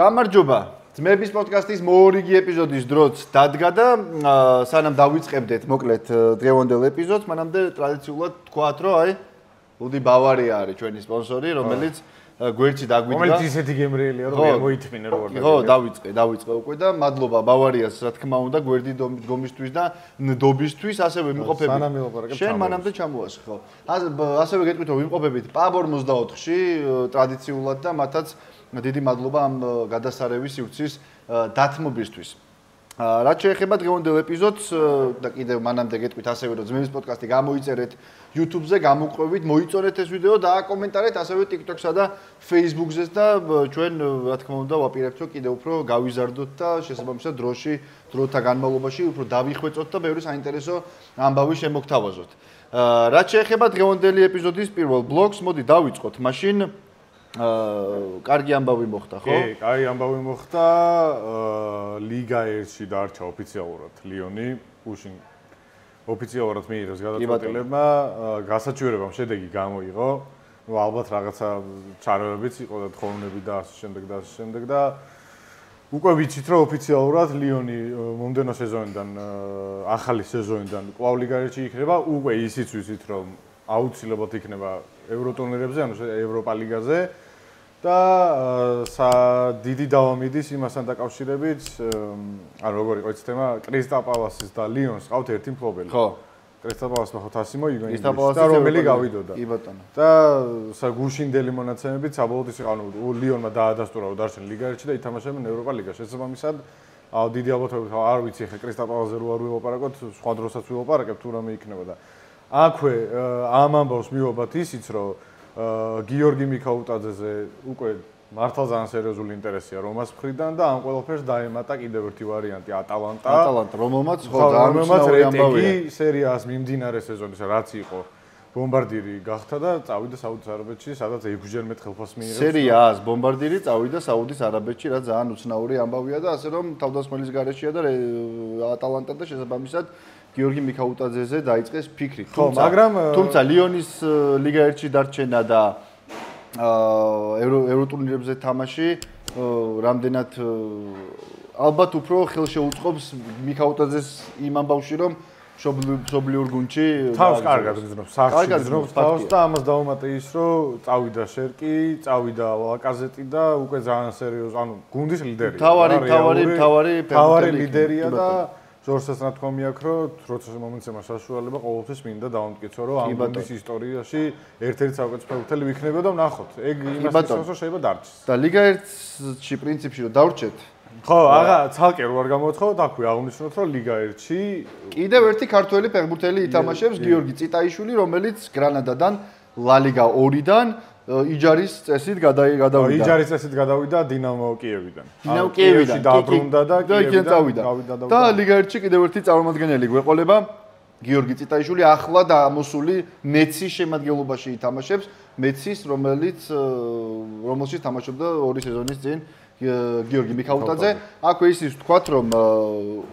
გამარჯობა. ძმების პოდკასტის მოორიგი ეპიზოდის დროც დადგა და სანამ დავიწყებდეთ მოკლედ დღევანდელ ეპიზოდს, მანამდე ტრადიციულად თქვათ, რომ აი ლუდი ბავარია არის ჩვენი სპონსორი, რომელიც გვერდში დაგვიდგა. რომელიც ისეთი გემრიელია, რომ მოითმინე რო ვარ. ხო, დავიწყე უკვე და მადლობა ბავარიას, რა თქმა უნდა, გვერდი დგომისთვის და ნდობისთვის, ასევე ვიმყოფებით. სანამ მილაპარაკებ, შენ მანამდე ჩამოასხ, ხო. ასევე გეტყვით, რომ ვიმყოფებით პაბორ 24-ში ტრადიციულად და მათაც დიდი მადლობა ამ გადასარევი სივრცის დათმობისთვის. რაც შეეხება დღევანდელ ეპიზოდს და კიდევ მანამდე გეტყვით ასევე რომ ძმების პოდკასტი გამოიწერეთ YouTube-ზე, გამოყვებით, მოიწონეთ ეს ვიდეო და აკომენტარეთ ასევე TikTok-სა და Facebook-ზე და ჩვენ რა თქმა უნდა ვაპირებთ რომ კიდევ უფრო გავიზარდოთ და შესაბამისად დროთა განმავლობაში უფრო დავიხვეწოთ და ბევრი საინტერესო ამბავი შემოგთავაზოთ. რაც შეეხება დღევანდელი ეპიზოდის პირველ ბლოკს, მოდი დავიწყოთ მაშინ კარგი ამბავი მოხდა, ხო? კი, კარგი ამბავი მოხდა. ლიგა 1-ში დარჩა ოფიციალურად ლიონი, უშინ ოფიციალურად მიიღეს გადაწყვეტილებმა, გასაჩივრებამ შედეგი გამოიღო. ნუ ალბათ რაღაცა ჩარელებიც იყო და თხოვნები და ასე შემდეგ და უკვე ვიცით რომ ოფიციალურად ლიონი მომდენო სეზონიდან ახალი სეზონიდან კვლავ ლიგა 1-ში იქნება, უკვე ისიც ვიცით რომ აუცილებლად იქნება ევროტურნირებზე, ანუ ევროპა ლიგაზე და დიდი დავამიდის იმასთან დაკავშირებით, ანუ როგორ იყო ეს თემა, კრისტალ პალასის და ლიონს ყავთ ერთი მფლობელი. ხო. კრისტალ პალასმა ხო თასი მოიგო ინგლისში და რომელი გავიდოდა. კი ბატონო. და გუშინდელი მონაცემებით საბოლოოდ ის იყო, ანუ ლიონმა დაადასტურა რომ დარჩენ ლიგა 1-ში და ითამაშებენ ევროპა ლიგაში. შესაბამისად, დიდი ალბათობით არ ვიცი ხე კრისტალ პალასზე რო არ ვილაპარაკოთ, სხვა დროსაც ვილაპარაკებ თუ რამე იქნება და აქვე ამ ამბავს მივობათ ისიც რომ გიორგი მიქაუტაძეზე უკვე მართლა ძალიან სერიოზული ინტერესია რომას მხრიდან და ამ ყველაფერს დაემატა კიდევ ერთი ვარიანტი ატალანტა რომელმაც ხო ძალიან უცნაური ამბავია სერიას მიმდინარე სეზონის რაც იყო ბომბარდირი გახდა და წავიდა საუდის არაბეთში სადაც 6-ჯერ მეტ ხელფასს მიიღებს სერიას ბომბარდირი წავიდა საუდის არაბეთში რაც ძალიან უცნაური ამბავია და ასე რომ თავდასხმელის გარეშეა და ატალანტა და შესაბამისად გიორგი მიქაუტაძეზე დაიწყეს ფიქრი. თუმცა ლიონის ლიგა 1-ში დარჩენა და ევროტურნირებზე თამაში რამდენად ალბათ უფრო ხელშეუწყობს მიქაუტაძეს იმ ამბავში რომ მშობლიურ გუნდში თავს კარგად გძნობს, სახში გძნობს თავს და ამას დავუმატე ის რომ წავიდა შერკი, წავიდა ლაკაზეტი და უკვე ძალიან სერიოზ, ანუ გუნდის ლიდერია. თავარი ლიდერია და ზორსაც რა თქმა მეაქ რომ როცა მომეცემა საშუალება ყოველთვის მინდა დავამტკიცო რომ ამ გუნდის ისტორიაში ერთ-ერთი საუკეთესო ვიქნება და ვნახოთ. ეგ იმას ისწავლოს რომ შეიძლება დარჩეს. და ლიგა 1-ში პრინციპში რომ დავრჩეთ. ხო, ცალკე რო არ გამოთხოვოთ, აქვე აღნიშნოთ რომ ლიგა 1-ში კიდევ ერთი ქართველი ფეხბურთელი ითამაშებს გიორგი წიტაიშვილი, რომელიც გრანადადან ლა ლიგა 2-დან იჯარის წესით გადავიდა. იჯარის წესით გადავიდა დინამო კიევიდან. დინამო კიევიდან დაბრუნდა და კიევიდან წავიდა. და ლიგა 1-ში კიდევ ერთი წარმომადგენელი გვეყოლება გიორგი წიტაიშვილი, ახლა ამოსული მეცის შემადგენლობაში ითამაშებს. მეცის, რომელშიც თამაშობდა 2 სეზონის წინ გიორგი მიქაუტაძე. აქვე ისიც ვთქვათ, რომ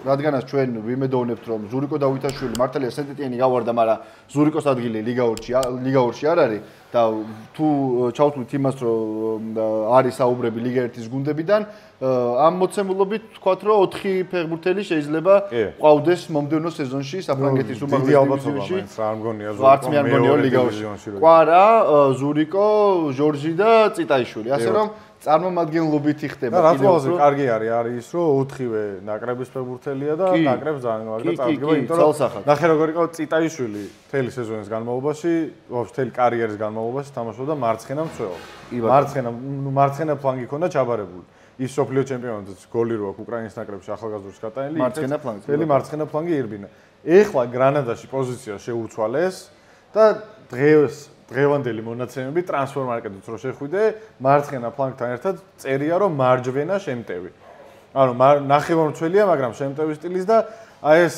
რადგანაც ჩვენ ვიმედოვნებთ, რომ ზურიკო დავითაშვილი მართალია სენტეტიენი გავარდა, მაგრამ ზურიკოს ადგილი ლიგა 2-ში არ არის და თუ ჩავთვლით იმას, რომ არის საუბრები ლიგა 1-ის გუნდებიდან, ამ მოცემულობით ვთქვათ, რომ 4 ფეხბურთელი შეიძლება ყავდეს მომდევნო სეზონში საფრანგეთის უმაღლეს დივიზიონში. არც მე არ მგონია ლიგა 2-ში. კვარა, ზურიკო, ჟორჟი და წიტაიშვილი. ასე რომ წარმომადგენლობითი ხდება. და რა თქმა უნდა, კარგი არის ის, რომ 4-ვე ნაკრების ფეხბურთელია და ნაკრებს ძალიან კარგად წარდგება, იმიტომ რომ ნახე როგორ იყო წიტაიშვილი მთელი სეზონის განმავლობაში, მთელი კარიერის განმავლობაში თამაშობდა მარცხენა მცველ. მარცხენა ფლანგი ქონდა ჩაბარებული. ის სოფლიო ჩემპიონატის გოლი რო აქვს უკრაინის ნაკრებში ახალგაზრდებს გატანილი, მთელი მარცხენა ფლანგი ირბინა. ეხლა გრანადაში პოზიცია შეუცვალეს და დღევანდელი მონაცემები ტრანსფორმარკეტით რო შეხვიდე, მარცხენა ფლანგთან ერთად წერია რომ მარჯვენა შემტევი. ანუ ნახევარმცველია, მაგრამ შემტევის სტილის და აი ეს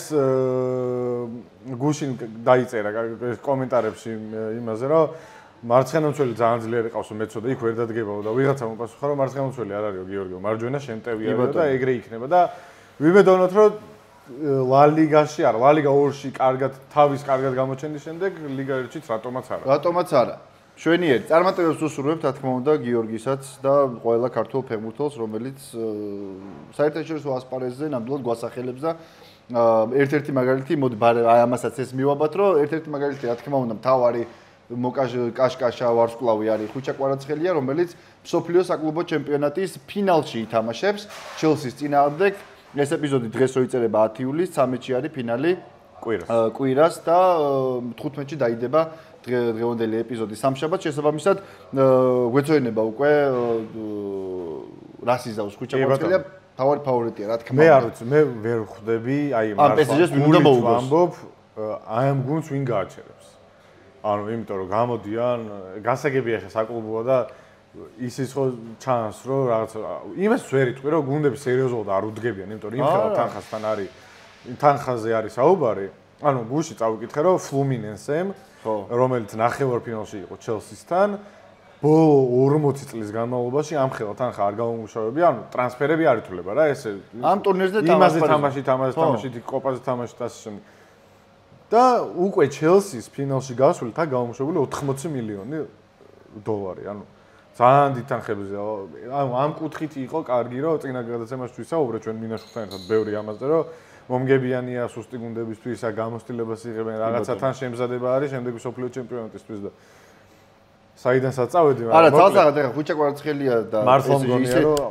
გუშინ დაიწერა კომენტარებში იმაზე რომ მარცხენამცველი ძალიან ძლიერი ყავს მეცოდა იქ ვერ დადგებაო და ვიღაცა მოპასუხა რომ მარცხენამცველი არ არისო გიორგიო მარჯვენა შემტევია და ეგრე იქნება და ვიმედოვნოთ რომ ლა ლიგაში ლა ლიგა 2-ში კარგად თავის კარგად გამოჩენის შემდეგ ლიგა 1-შიც რატომაც არა. რატომაც არა. შვენიერი წარმატებებს უსურვებთ, რა თქმა უნდა, გიორგისაც და ყველა ქართულ ფეხბურთელს, რომელიც საერთაშორისო ასპარეზზე ნამდვილად გვასახელებს და ერთ-ერთი მაგალითი, მოდი აი ამასაც ეს მივაბათ, რომ ერთ-ერთი მაგალითი, რა თქმა უნდა, მთავარი კაშკაშა ვარსკვლავი არის ხუჩა კვარაცხელია, რომელიც მსოფლიო საკლუბო ჩემპიონატის ფინალში ითამაშებს ჩელსის წინააღმდეგ. ეს ეპიზოდი დღეს რო იწერება 10 ივლისს, 13-ში არის ფინალი კვირას და 15-ში დაიდება დღევანდელი ეპიზოდი სამშაბათს. შესაბამისად, გვეცოდინება უკვე რას იზავს ხუჩა კვარაცხელია, თავარი ფავორიტია, რა თქმა უნდა. მე არ ვიცი, მე ვერ ხვდები, აი PSG-ს ვინ უნდა მოუგოს. ვამბობ, აი ამ გუნდს ვინ გააჩერებს. ანუ იმიტომ რომ გამოდიან, გასაგებია ხა საკლუბოა და ისიც ხო ჩანს რომ რაღაც იმას ვერ იტყვი რომ გუნდები სერიოზულად არ უდგებიან, იმიტომ რომ იმ ხელა თანხასთან არის თანხაზე არის საუბარი. ანუ გუში წავიკითხე რომ Fluminense-ემ, რომელიც ნახევარფინალში იყო Chelsea-სთან, ბოლო 40 წლის განმავლობაში ამ ხელა თანხა არ გამომუშავებია, ანუ ტრანსფერები არ ითვლება რა ეს ამ ტურნირზე თამაშით, კოპაზე თამაშით ასე შემდეგ. და უკვე Chelsea-ს ფინალში გასული თა გამომუშავებული 80 მილიონი დოლარი, ანუ ძალიან დიდ თანხებზე. ანუ ამ კუთხით იყო კარგი, რომ წინა გადაცემაში ვისაუბრე ჩვენ მინაშვილთან ერთად ბევრი ამაზე, რომ მომგებიანია სუსტი გუნდებისთვის, გამოცდილებას იღებენ, რაღაცათან შემზადება არის შემდეგი მსოფლიო ჩემპიონატისთვის და საიდანაც წავედი, მაგრამ არა, თალსაღად ეხა ხუჩა კვარაცხელია და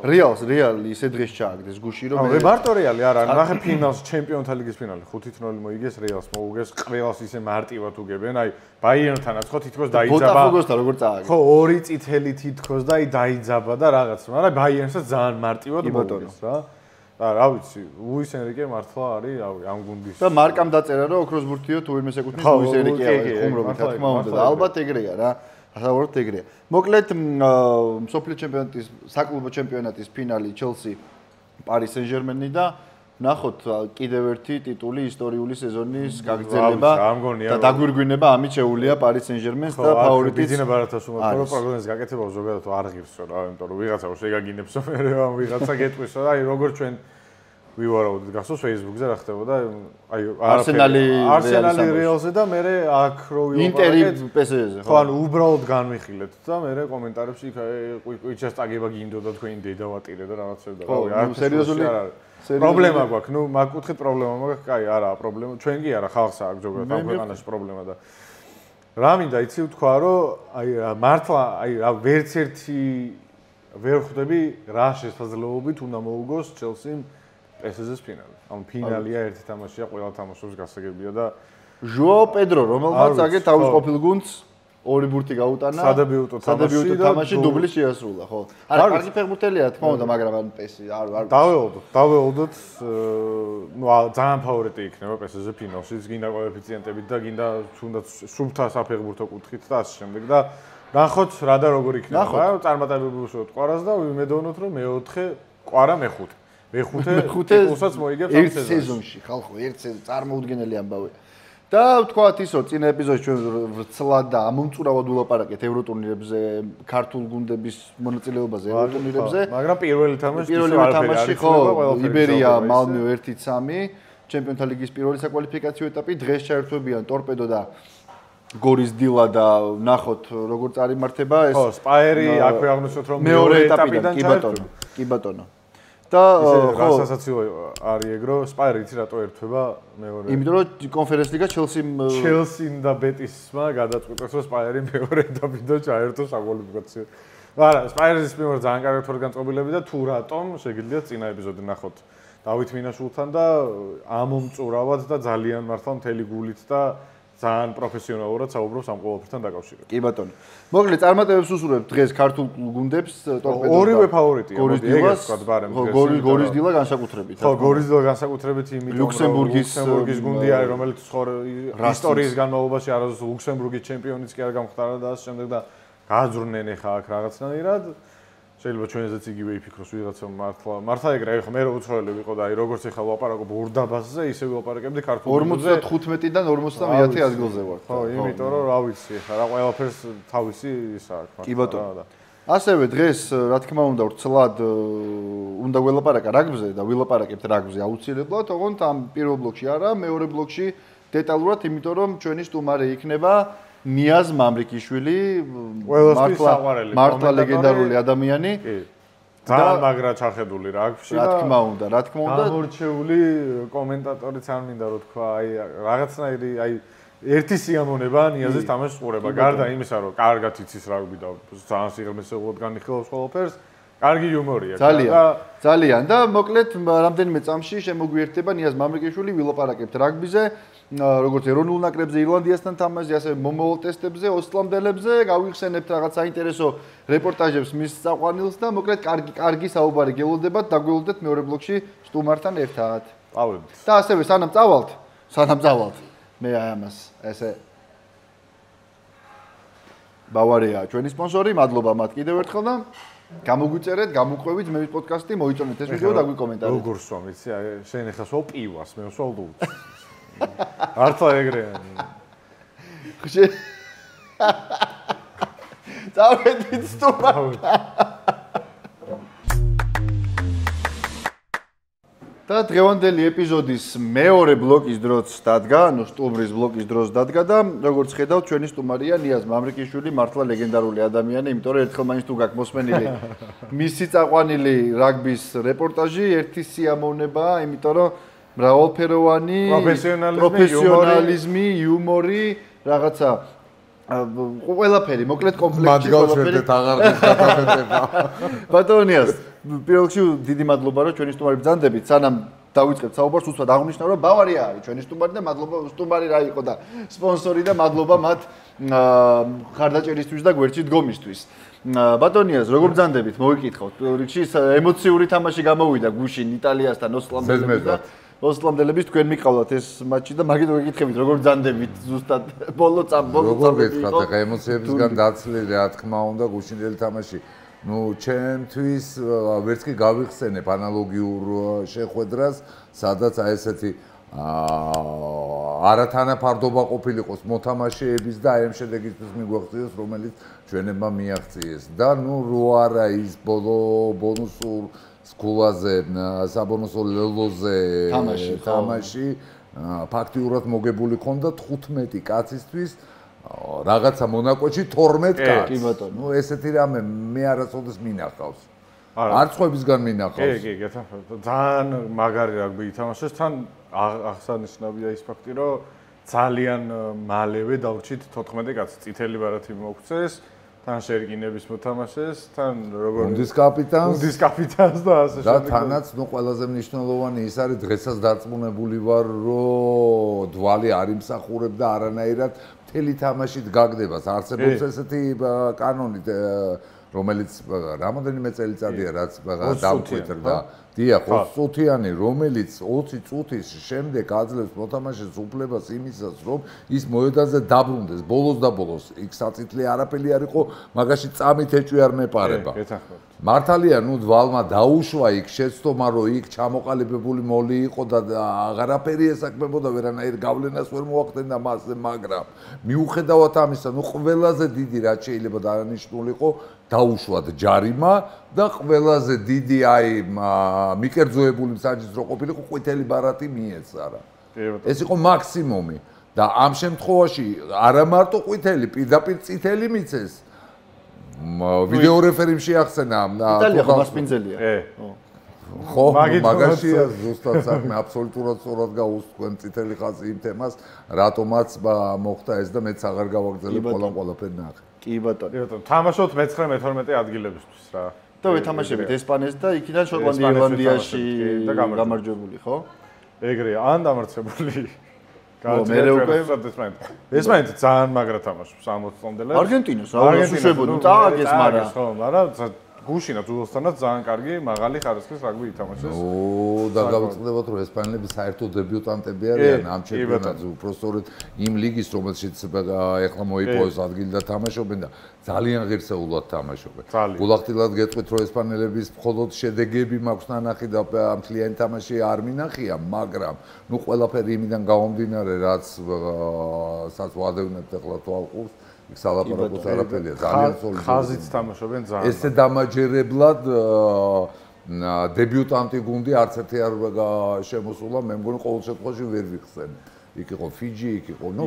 რეალი ისე დღეს ჩააგდეს გუში, რომ მე მარტო რეალი არა, ნახე ფინალს, ჩემპიონთა ლიგის ფინალი 5-0 მოიგეს რეალს, მოუგეს, ყველას ისე მარტივად უგებენ, აი ბაიერნთანაც ხო თითქოს დაიძაბა. ბოტაფოგოსთან როგორ წააგეს? ხო, ორი წითელი თითქოს და აი დაიძაბა და რაღაც, მაგრამ ბაიერნსაც ძალიან მარტივად მოუგეს რა. და რა ვიცი, ლუის ენრიკე მართლა არის, რავი, ამ გუნდის. და მარკამ დაწერა, რომ ოქროს ბურთიო თუ ვინმე ეკუთვნის ლუის ენრიკეა ხუმრობით, რა თქმა უნდა და ალბათ ეგრეა რა. ასაუბროთ ეგრეა. მოკლედ მსოფლიო ჩემპიონატის საკლუბო ჩემპიონატის ფინალი Chelsea Paris Saint-Germain-ი და ნახოთ კიდევ ერთი ტიტული ისტორიული სეზონის გაგრძელება და დაგვირგვინება ამით შეუულია Paris Saint-Germain-ს და ფავორიტიც ბიზნეს ბარათას უმოწმო რომ პროგნოზის გაკეთება ზოგადად არ ღირსო რა, იმიტომ რომ ვიღაცა შეგაგინებსო მე რა ვიღაცა გეტყვისო და აი როგორ ჩვენ ვივარაუდეთ გასოს Facebook-ზე რა ხდებოდა აი Arsenal-ი Real-ზე და მე აქ რო Inter-ი PSG-ზე ხო ანუ უბრალოდ განვიხილეთ და მე კომენტარებში ყვიჩას წაგება გინდოდა თქვენი დედავატირე და რაღაცები და რავი არ სერიოზული პრობლემა გვაქვს ნუ მაგ კუთხით პრობლემა მაგ კაი არა პრობლემა ჩვენ კი არა ხალხს აქვს ზოგადად ამ ქვეყანაში პრობლემა და რა მინდა იცი ვთქვა რომ აი მართლა აი რა ვერც ერთი ვერ ხვდები რა შესაძლებლობით უნდა მოუგოს Chelsea-მ PSG-ს ფინალი. ანუ ფინალია ერთი თამაშია, ყველა თამაშობს გასაგებია და ჟოაო პედრო, რომელმაც აგე თავის ყოფილ გუნდს ორი ბურთი გაუტანა. სადებიუტო თამაში დუბლი შეასრულა, ხო. არა, კარგი ფეხბურთელია, რა თქმა უნდა, მაგრამ ან PSG არ დავეულდოთ, ნუ ძალიან ფავორიტი იქნება PSG ფინალში, გინდა კოეფიციენტებით და გინდა თუნდაც სუფთა საფეხბურთო კუთხით და ასე შემდეგ და ნახოთ რა და როგორ იქნება. წარმატებები უშუალოდ ყვარას და ვიმედოვნოთ, რომ მეოთხე ყვარა მეხუთე. მეხუთე ტიტულსაც მოიგებს ამ სეზონში, ხალხო, ერთ სეზონში წარმოუდგენელი ამბავია. და ვთქვათ ისო, წინა ეპიზოდში ჩვენ ვრცლად და ამომწურავად ვილაპარაკეთ ევროტურნირებზე, ქართულ გუნდების მონაწილეობაზე ევროტურნირებზე. მაგრამ პირველი თამაში ხო, იბერია, მალმე 1-3, ჩემპიონთა ლიგის პირველი საკვალიფიკაციო ეტაპი, დღეს ჩაერთვებიან ტორპედო და გორის დილა და ნახოთ როგორ წარიმართება ეს. ხო, სპაერი აქვე აღნიშნოთ რომ მეორე ეტაპიდან ჩაერთვება. კი ბატონო. და ხო სასაცილო არის ეგრო სპაერი იცი რატო ერთვება მეორე იმიტომ რომ კონფერენს ლიგა ჩელსიმ და ბეტისმა გადაწყვიტეს რომ სპაერი მეორე ეტაპიდან ჩაერთოს საკვალიფიკაციო არა სპაერის მიმართ ძალიან კარგი თორგანწყობილები და თუ რატომ შეგიძლიათ წინა ეპიზოდი ნახოთ დავით მინაშვილთან და ამომწურავად და ძალიან მართლა მთელი გულით და ძალიან პროფესიონალურად საუბრობს ამ ყველაფერთან დაკავშირებით. კი ბატონო. მოკლედ წარმატებებს უსურვებთ დღეს ქართულ გუნდებს ტორპედო. ორივე ფავორიტია. გორის დილას გორის დილა განსაკუთრებით. ხო, გორის დილა განსაკუთრებით იმიტომ ლუქსემბურგის გუნდი არის, რომელიც ისტორიის განმავლობაში არასდროს ლუქსემბურგის ჩემპიონიც კი არ გამხდარა და ასე შემდეგ და გააძვრნენ ახლა აქ რაღაცნაირად. შეიძლება ჩვენზეც იგივე იფიქროს ვიღაცა მართლა ეგრე ხო მე რო უცხოელი ვიყო და აი როგორც ახლა ვლაპარაკობ ურდაბასზე ისე ვილაპარაკებდი ქართულ 55-დან 50-ე ადგილზე ვარ. ხო, იმიტომ რომ რა ვიცი ახლა რა ყველაფერს თავისი ის აქვს მართლა. კი ბატონო. ასევე დღეს რა თქმა უნდა ვრცლად უნდა ვილაპარაკა რაგბიზე და ვილაპარაკებთ რაგბიზე აუცილებლად, ოღონდ ამ პირველ ბლოკში არა, მეორე ბლოკში დეტალურად, იმიტომ რომ ჩვენი სტუმარი იქნება ნიაზ მამრიკიშვილი მართლა ლეგენდარული ადამიანი. ძალიან მაგრა ჩახედული რაგბიში და რა თქმა უნდა გამორჩეული კომენტატორიც არ მინდა რო თქვა აი რაღაცნაირი აი ერთი სიამოვნება ნიაზის თამაშს ყურება გარდა იმისა რომ კარგად იცის რაგბი და ძალიან სიღრმისეულად განიხილავს ყველაფერს კარგი იუმორია ძალიან და მოკლედ რამდენიმე წამში შემოგვიერთდება ნიაზ მამრიკიშვილი ვილაპარაკებთ რაგბიზე როგორც ეროვნულ ნაკრებზე ირლანდიასთან თამაშზე ასევე მომავალ ტესტებზე ოსლანდელებზე გავიხსენებთ რაღაც საინტერესო რეპორტაჟებს მის საყვანილს და მოკლედ კარგი საუბარი გელოდებათ დაგველოდეთ მეორე ბლოკში სტუმართან ერთად წავედით და ასევე სანამ წავალთ მე აი ამას ესე ბავარია ჩვენი სპონსორი მადლობა მათ კიდევ ერთხელ და გამოგვიწერეთ გამოყვებით მე პოდკასტი მოიწონეთ ეს ვიდეო და გვიკომენტარეთ როგორ სვამ იცი აი შენ ეხლა სულ პივას მე სულ ლუჩ ართლა ეგრეა ხშე წავედით სტუმართან და დღევანდელი ეპიზოდის მეორე ბლოკის დროც დადგა, ანუ სტუმრის ბლოკის დროს დადგა და როგორც ხედავთ, ჩვენი სტუმარია ნიაზ მამრიკიშვილი, მართლა ლეგენდარული ადამიანი, იმიტომ რომ ერთხელ მაინც თუ გაქვს მოსმენილი მისი წაყვანილი რაგბის რეპორტაჟი, ერთი სიამოვნებაა, იმიტომ რომ მრავალფეროვანი პროფესიონალიზმი, იუმორი, რაღაცა ყველაფერი, მოკლედ კომპლექტი ყველაფერი აღარ გასაგებია. ბატონო ნიაზ პირველ რიგში დიდი მადლობა რომ ჩვენი სტუმარი ბრძანდებით სანამ დავიწყებთ საუბარს უცბად აღვნიშნა რომ ბავარია არის ჩვენი სტუმარი და მადლობა სტუმარი რა იყო და სპონსორი და მადლობა მათ ხარდაჭერისთვის და გვერდში დგომისთვის ბატონო ნიაზ როგორ ბრძანდებით მოვიკითხოთ პირველ რიგში ემოციური თამაში გამოვიდა გუშინ იტალიასთან ოსლანდელების თქვენ მიყავდათ ეს მატჩი და მაგით ვეკითხებით როგორ ბრძანდებით ზუსტად ბოლო წამები იყო როგორ ემოციებისგან დაცლილი რა თქმა უნდა გუშინდელი თამაში ну ჩემთვის ვერც კი გავიხსენებ ანალოგიურ შეხვედრას, სადაც აი ესეთი არათანაფარდობა ყოფილიყოს მოთამაშეების და აი ამ შედეგისთვის მიგვაღწიოს, რომელიც ჩვენებმა მიაღწიეს. და ну რო არა ის ბონუსურ სკოლაზე, საბონუსო ლელოზე თამაში ფაქტიურად მოგებული ხონდა 15 კაცისთვის რაღაცა მონაკოში 12 კაცს. კი ბატონო. ნუ ესეთი რამე მე არასოდეს მინახავს. არცხვებისგან მინახავს. კი, ძალიან მაგარი რაგბი ითამაშეს, თან აღსანიშნავია ის ფაქტი, რომ ძალიან მალევე დავრჩით 14 კაცს, წითელი ბარათი მოგვცეს, თან შერკინების მოთამაშეს, თან როგორ გუნდის კაპიტანს და ასე შემდეგ. და თანაც ნუ ყველაზე მნიშვნელოვანი ის არის დღესაც დარწმუნებული ვარ, რომ დვალი არ იმსახურებ და არანაირად მთელი თამაშით გაგდებას. არსებობს ესეთი კანონი, რომელიც რამოდენიმე წელიწადია რაც დამკვიდრდა. დიახ, 20 წუთიანი, რომელიც 20 წუთის შემდეგ აძლევს მოთამაშეს უფლებას იმისას, რომ ის მოედანზე დაბრუნდეს, ბოლოს და ბოლოს. იქ საწითლი არაფერი არ იყო, მაგაში წამით ეჭვი არ მეპარება. მართალია, ნუ დვალმა დაუშვა იქ შეცდომა, რომ იქ ჩამოყალიბებული მოლი იყო და აღარაფერი ესაკმებოდა, ვერანაირ გავლენას ვერ მოახდენდა მასზე, მაგრამ მიუხედავად ამისა, ნუ ყველაზე დიდი რაც შეიძლება დაანიშნულიყო, დაუშვათ ჯარიმა და ყველაზე დიდი აი მიკერძოებული მსაჯისრო ყოფილიყო ყვითელი ბარათი მიეცარა. ეს იყო მაქსიმუმი და ამ შემთხვევაში არა მარტო ყვითელი, პირდაპირ წითელი მიცეს. ვიდეო რეფერიმ შეახსენა იტალია მასპინძელია. ხო, მაგაშია ზუსტად საქმე აბსოლუტურად სწორად გაუსწრებენ წითელი ხაზი იმ თემას, რატომაც მოხდა ეს და მეც აღარ გავაგრძელებ ყველაფერი ნახე. კი ბატონო. თამაშობთ მე-19 ადგილებისთვის რა. და ვეთამაშებით ესპანეთს და იქიდან შოტლანდია ირლანდიაში გამარჯვებული, ხო? ეგრეა, ან დამარცხებული. მე უკვე ესპანეთი ძალიან მაგრა თამაშობს 60 წამდელად. არგენტინას აუშვებოდი, წააგეს მაგრამ. ხო, მაგრამ გუშინაც უძოსთანაც ძალიან კარგი მაღალი ხარისხის რაგბი ითამაშეს. და გავიწყდებათ რომ ესპანელები საერთოდ დებიუტანტები არიან ამ ჩემპიონატზე, უბრალოდ იმ ლიგის რომელშიც ეხლა მოიპოვეს ადგილი და თამაშობენ და ძალიან ღირსეულად თამაშობენ. გულახდილად გეტყვით რომ ესპანელების მხოლოდ შედეგები მაქვს ნანახი და მთლიანი თამაში არ მინახია, მაგრამ ნუ ყველაფერი იმიდან გამომდინარე რაც ვადევნებთ ეხლა თვალყურს იქ სალაპარაკოს არაფერია ძალიან სოლიდური ხაზით თამაშობენ ძალიან ესე დამაჯერებლად დებიუტანტი გუნდი არც ერთი არ შემოსულა მე მგონი ყოველ შემთხვევაში ვერ ვიხსენე იქ იყო ფიჯი, იქ იყო, ნუ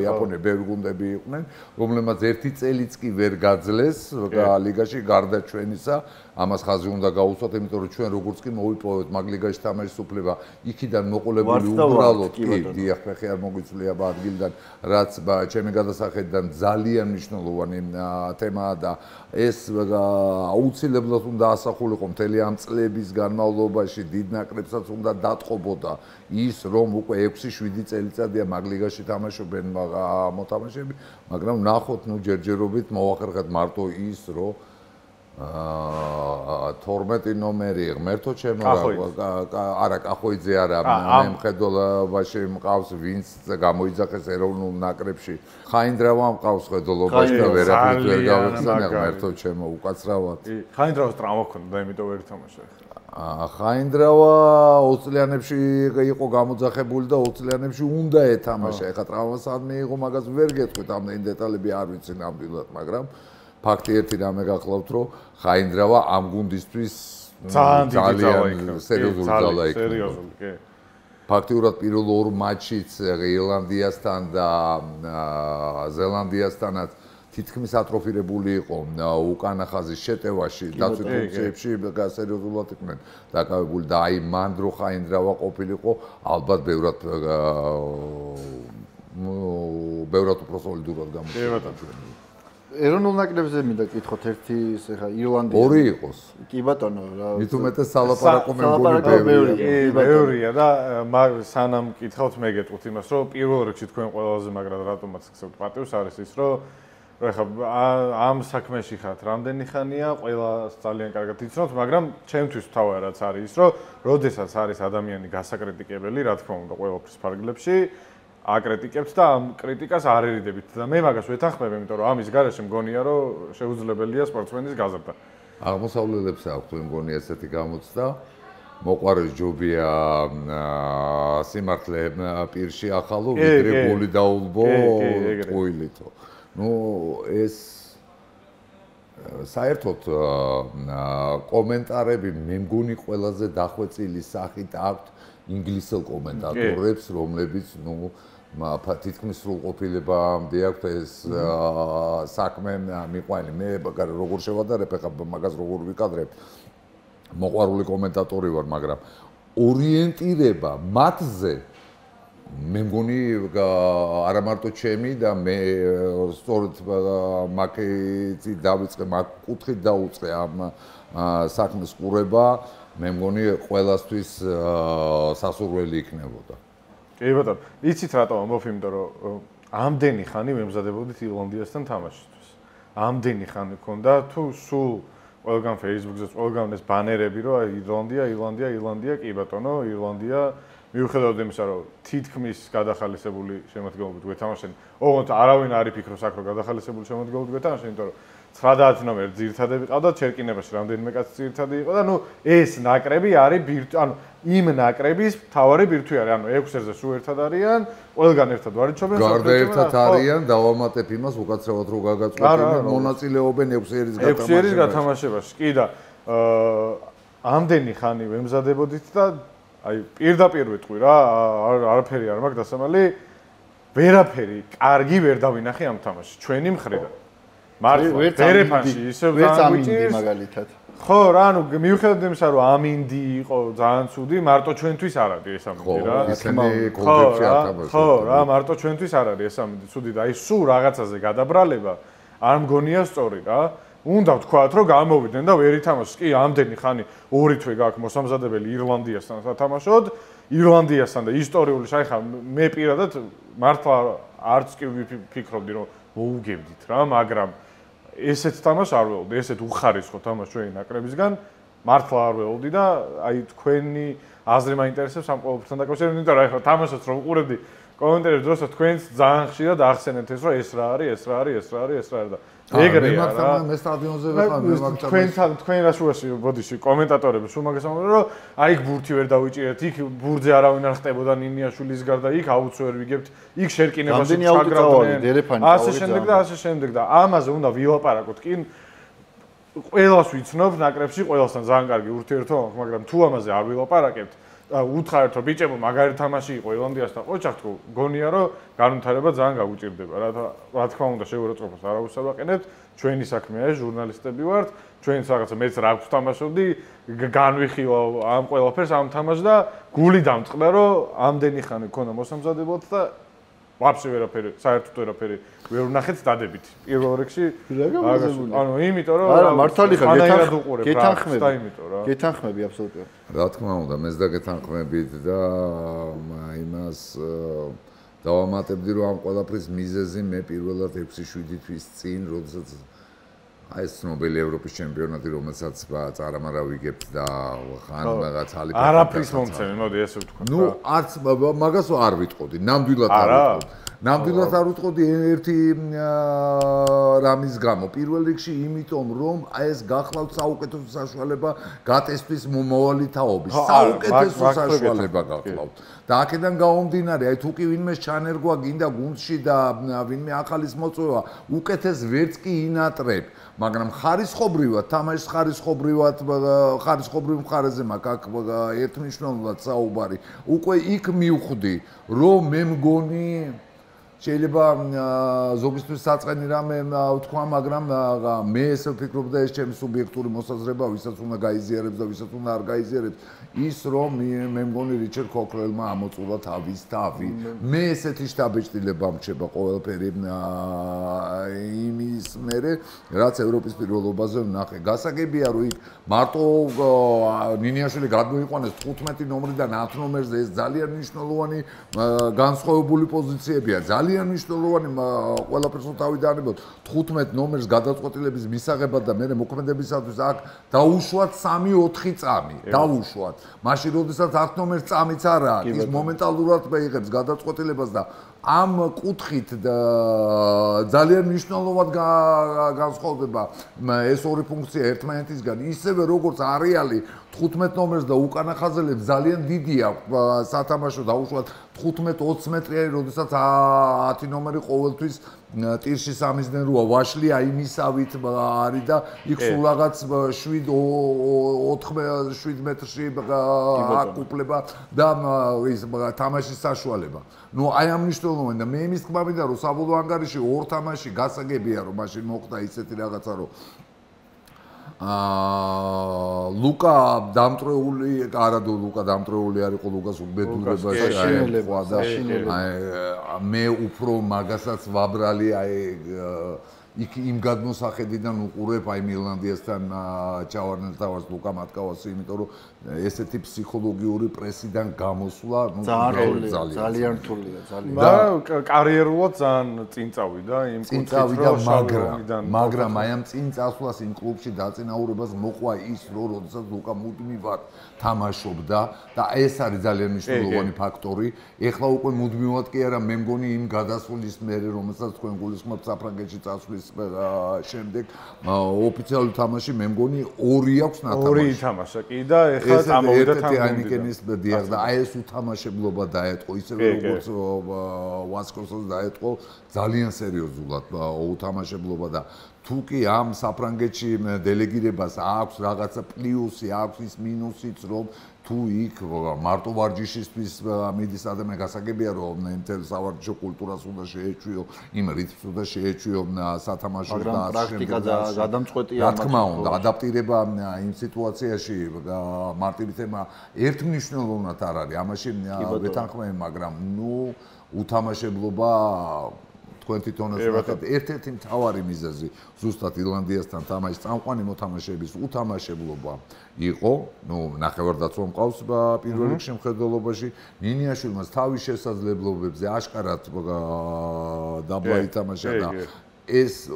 იაპონია, ბევრი გუნდები იყვნენ, რომლებმაც ერთი წელიც კი ვერ გაძლეს ლიგაში გარდა ჩვენისა. ამას ხაზი უნდა გაუსვათ, იმიტომ რომ ჩვენ როგორც კი მოვიპოვეთ მაგ ლიგაში თამაშის უფლება, იქიდან მოყოლებული უბრალოდ კი, დიახ, ფეხი არ მოგვიწვია ადგილიდან, რაც ჩემი გადასახედიდან ძალიან მნიშვნელოვანი თემაა და ეს აუცილებლად უნდა ასახულიყო მთელი ამ წლების განმავლობაში, დიდ ნაკრებსაც უნდა დატყობოდა ის, რომ უკვე 6-7 წელიწადია მაგ ლიგაში თამაშობენ მოთამაშეები, მაგრამ ნახოთ, ნუ ჯერჯერობით მოვახერხეთ მარტო ის, რომ 12 ნომერი ღმერთო ჩემო არა კახოიძე არა მე მხედველობაში მყავს ვინც გამოიძახეს ეროვნულ ნაკრებში ხაინდრავა მყავს მხედველობაში და ვერაფერს ვერ გავიხსენე ღმერთო ჩემო უკაცრავად ხაინდრავას ტრავმა ჰქონდა იმიტომ ვერ ითამაშა ხაინდრავა 20 წლიანებში იყო გამოძახებული და 20 წლიანებში უნდა ეთამაშა ეხლა ტრავმა სად მიიღო მაგას ვერ გეტყვით ამდენი დეტალები არ ვიცი ნამდვილად მაგრამ ფაქტი ერთი რამე გახლავთ რომ ხაინდრავა ამ გუნდისთვის ძალიან სერიოზული ძალა იქნება. ფაქტიურად პირველ ორ მატჩიც ირლანდიასთან და ზელანდიასთანაც თითქმის ატროფირებული იყო უკანა ხაზის შეტევაში დაცვით ფუნქციებში სერიოზულად იყვნენ დაკავებული და აი მან დრო ხაინდრავა ყოფილიყო ალბათ ბევრად უფრო სოლიდურად გამოჩნდა. ეროვნულ ნაკრებზე მინდა კითხოთ ერთი ეხა ირლანდია ორი იყოს კი ბატონო რა მით უმეტეს სალაპარაკო ბევრია და სანამ კითხავთ მე გეტყვით იმას რომ პირველ რიგში თქვენ ყველაზე მაგრად რატომაც გქცევთ პატივს არის ის რომ ეხა ამ საქმეში ხართ რამდენი ხანია ყველას ძალიან კარგად იცნობთ მაგრამ ჩემთვის თავი რაც არის ის რომ როდესაც არის ადამიანი გასაკრიტიკებელი რა თქმა უნდა ყველაფრის ფარგლებში აკრიტიკებთ და ამ კრიტიკას არ ერიდებით და მე მაგას ვეთანხმებ, იმიტომ რომ ამის გარეშე მგონია რომ შეუძლებელია სპორტსმენის გაზრდა. აღმოსავლელებს აქვს თუ მგონია ესეთი გამოცდა. მოყვარეს ჯობია სიმართლე პირში ახალო ვიდრე გოლი დაულბო ყოილითო. ნუ ეს საერთოდ კომენტარები მე მგონი ყველაზე დახვეწილი სახით აქვს ინგლისელ კომენტატორებს, რომლებიც ნუ თითქმის სრულყოფილებამდე აქვს ეს საქმე მიყვანი. მე როგორ შევადარებ ახლა მაგას როგორ ვიკადრებ. მოყვარული კომენტატორი ვარ, მაგრამ ორიენტირება მათზე მე მგონი არა მარტო ჩემი და მე სწორედ მაგით დავიწყე, მაგ კუთხით დაუწყე ამ საქმის ყურება. მე მგონი ყველასთვის სასურველი იქნებოდა. კი ბატონო, იცით რატომ ამბობ, იმიტომ რომ ამდენი ხანი მემზადებოდით ირლანდიასთან თამაშისთვის. ამდენი ხანი ქონდა თუ სულ ყველგან Facebook-ზე ყველგან ეს ბანერები რომ ირლანდია, კი ბატონო, ირლანდია მიუხედავად იმისა, რომ თითქმის გადახალისებული შემოდგომით გვეთამაშენ, ოღონდ არავინ არ იფიქროს აქ რომ გადახალისებული შემოდგომით გვეთამაშენ, იმიტომ რომ 90 ნომერი ძირთადები ყავდა ჩერკინებაში რამდენიმე კაცი ძირთადი იყო და ნუ ეს ნაკრები არის ანუ იმ ნაკრების მთავარი ბირთვი არის ანუ 6-ზე სულ ერთად არიან ყველგან ერთად ვარიჩობენ გარდა ერთად არიან დავამატებ იმას უკაცრავად რო გაგაწყვეტინე მონაწილეობენ 6 ერის გათამაშებაში კი და ამდენი ხანი ვემზადებოდით და აი პირდაპირ ვიტყვი რა არაფერი არ მაქვს დასამალი ვერაფერი კარგი ვერ დავინახე ამ თამაშში ჩვენი მხრიდან მართლა ვერეფანში ისევ ამინდი მაგალითად ხო რა ანუ მიუხედავად იმისა რომ ამინდი იყო ძალიან ცუდი მარტო ჩვენთვის არ არის ეს ამინდი რა ისინი კონკრეტში არ თამაშობენ ხო რა მარტო ჩვენთვის არ არის ეს ამინდი ცუდი და აი სულ რაღაცაზე გადაბრალება არ მგონია სწორი რა უნდა ვთქვათ რომ გამოვიდნენ და ვერ ითამაშეს კი ამდენი ხანი ორი თვე გაქვს მოსამზადებელი ირლანდიასთან სათამაშოდ ირლანდიასთან და ისტორიული შაიხა მე პირადად მართლა არც კი ვფიქრობდი რომ მოუგებდით რა მაგრამ ესეთ თამაშს არ ველოდი, ესეთ უხარისხო თამაშს ჩვენი ნაკრებისგან მართლა არ ველოდი და აი თქვენი აზრი მაინტერესებს ამ ყოველფერთან დაკავშირებით, იმიტომ რომ აი ხო თამაშს რომ უყურებდი კომენტარებს დროსაც თქვენს ძალიან ხშირად ახსენებთ ეს რომ ეს რა არის და ეგრეა რა. მე სტადიონზე ვიყავ მე მაგ თქვენ რაშუაში ბოდიში კომენტატორები სულ მაგას ამბობენ რომ აი იქ ბურთი ვერ დავიჭირეთ, იქ ბურთზე არავინ არ ხტებოდა ნინიაშვილის გარდა, იქ აუც ვერ ვიგებთ, იქ შერკინებაში ჩაგრავდნენ. ასე შემდეგ და ამაზე უნდა ვილაპარაკოთ კი ყველას ვიცნობ ნაკრებში ყველასთან ძალიან კარგი ურთიერთობა, მაგრამ თუ ამაზე არ ვილაპარაკებთ უთხარით რომ ბიჭებო მაგარი თამაში იყო ირლანდიასთან ყოჩახტო გონია რომ განვითარება ძალიან გაგვიჭირდება რა თქმა უნდა შეურაცხყოფას არ აუსაბაყენებთ ჩვენი საქმეა ეს ჟურნალისტები ვართ ჩვენც რაღაცა მეც რა აქვს თამაშობდი განვიხილავ ამ ყველაფერს ამ თამაშს და გული დამწყდა რომ ამდენი ხანი ქონდა მოსამზადებლად და ვაფშე ვერაფერი საერთოდ ვერაფერი ვერ ვნახეთ დადებით პირველ რიგში ანუ იმიტომ რომ არა მართალი ხარ გეთანხმები აბსოლუტურად რა თქმა უნდა მეც და გეთანხმებით და იმას დავამატებდი რომ ამ ყველაფრის მიზეზი მე პირველად 6-7 თვის წინ როდესაც აი ეს ცნობილი ევროპის ჩემპიონატი რომელსაც წარამარავიგებთ და ხან რაღაც ალიფა არაფრის მომცემი მოდი ესე ვთქვა ნუ არც მაგას არ ვიტყოდი ნამდვილად არ ვიტყოდი ნამდვილად არ ვიტყოდი ერთი რამის გამო პირველ რიგში იმიტომ რომ აი ეს გახლავთ საუკეთესო საშუალება გატესტვის მომავალი თაობის საუკეთესო საშუალება გახლავთ და აქედან გამომდინარე აი თუ კი ვინმეს ჩანერგვა გინდა გუნდში და ვინმე ახალის მოწვევა უკეთეს ვერც კი ინატრებ მაგრამ ხარისხობრივად თამაშის ხარისხობრივ მხარეზე მაქვს აქ ერთმნიშვნელოვნად საუბარი უკვე იქ მივხვდი რომ მე მგონი შეიძლება ზოგისთვის საწყენი რამე ვთქვა მაგრამ მე ესე ვფიქრობ და ეს ჩემი სუბიექტური მოსაზრება ვისაც უნდა გაიზიარებს და ვისაც უნდა არ გაიზიარებს ის რომ მე მგონი რიჩარდ კოქრელმა ამოწულა თავის თავი მე ესეთი შთაბეჭდილება მრჩება ყველაფერი იმის მერე რაც ევროპის პირველობაზე ვნახე გასაგებია რომ იქ მარტო ნინიაშვილი გადმოიყვანეს 15 ნომრიდან 10 ნომერზე ეს ძალიან მნიშვნელოვანი განსხვავებული პოზიციებია ძალიან მნიშვნელოვანი ყველაფერს თავი დაანებოთ 15 ნომერს გადაწყვეტილების მისაღებად და მე მოქმედებისათვის აქ დაუშვათ 3-4 წამი დაუშვათ მაშინ როდესაც 10 ნომერს წამიც არ აქვს ის მომენტალურად მიიღებს გადაწყვეტილებას და ამ კუთხით ძალიან მნიშვნელოვნად განსხვავდება ეს ორი ფუნქცია ერთმანეთისგან ისევე როგორც არეალი 15 ნომერს და უკანა ხაზელებს ძალიან დიდი აქვს სათამაშო დაუშვათ 15-20 მეტრიანი როდესაც 10 ნომერი ყოველთვის ტირში სამიზნე როა ვაშლი აი მისავით არის და იქ სულ რაღაც 7 მეტრში აკუპლება და ის თამაშის საშუალება ნუ აი ამ მნიშვნელოვანი და მე იმის თქმა მინდა რომ საბოლოო ანგარიში ორ თამაში გასაგებია რომ მაშინ მოხდა ისეთი რაღაცა რომ ლუკა დამტრეული არადო ლუკა დამტრეული არ იყო ლუკას უბედურებაში აიყვა და მე უფრო მაგასაც ვაბრალი აი იქ იმ გადმოსახედიდან უყურებ აი მილანდიასთან ჩავარდნილ თავს ლუკა მატკავას იმიტომ რომ ესეთი ფსიქოლოგიური პრესიდან გამოსვლა ძალიან რთულია ძალიან და კარიერულად ძალიან წინ წავიდა იმ კუთხით მაგრამ აი ამ წინ წასვლას იმ კლუბში დაწინაურებას მოყვა ის რომ როდესაც ლუკა მუდმივად თამაშობდა და ეს არის ძალიან მნიშვნელოვანი ფაქტორი ეხლა უკვე მუდმივად კი არა მე მგონი იმ გადასვლის მერე რომელსაც თქვენ გულისხმობთ საფრანგეთში წასვლის შემდეგ ოფიციალური თამაში მე მგონი 2 აქვს ნათამაში. 2 ითამაშა კი და ეხლა წამოვიდა თამაშის დიახ და აი ეს უთამაშებლობა დაეთყო ისევე როგორც ვასკოსოს დაეთყო ძალიან სერიოზულად უთამაშებლობა და თუ კი ამ საფრანგეთში დელეგირებას აქვს რაღაცა პლუსი, აქვს ის მინუსიც რომ თუ იქ მარტო ვარჯიშისთვის მიდის ადამიანი გასაგებია რომ მთელ სავარჯიშო კულტურას უნდა შეეჩვიო, იმ რიტმს უნდა შეეჩვიო სათამაშო და პრაქტიკა გადამწყვეტია რა თქმა უნდა, ადაპტირება იმ სიტუაციაში მარტივი თემა ერთმნიშვნელოვნად არ არის. ამაში ვეთანხმები, მაგრამ ნუ უთამაშებლობა თქვენ თვითონაც ნახეთ ერთ-ერთი მთავარი მიზეზი ზუსტად ირლანდიასთან თამაშის წამყვანი მოთამაშეების უთამაშებლობა იყო, ნუ ნახევარდაცვა მყავს პირველ რიგში მხედველობაში, ნინიაშვილმა თავის შესაძლებლობებზე აშკარად დაბლა ითამაშა და ეს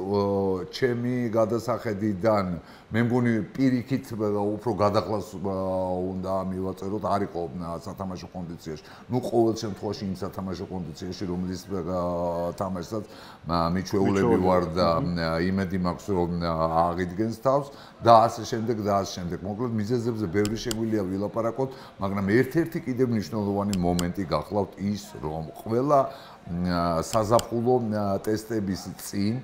ჩემი გადასახედიდან მე მგონი პირიქით უფრო გადახლას უნდა მივაწეროთ არ იყო სათამაშო კონდიციაში. ნუ ყოველ შემთხვევაში იმ სათამაშო კონდიციაში რომლის თამაშსაც მიჩვეულები ვარ და იმედი მაქვს რომ აღიდგენს თავს და ასე შემდეგ და ასე შემდეგ. მოკლედ მიზეზებზე ბევრი შეგვიძლია ვილაპარაკოთ, მაგრამ ერთ-ერთი კიდევ მნიშვნელოვანი მომენტი გახლავთ ის რომ ყველა საზაფხულო ტესტების წინ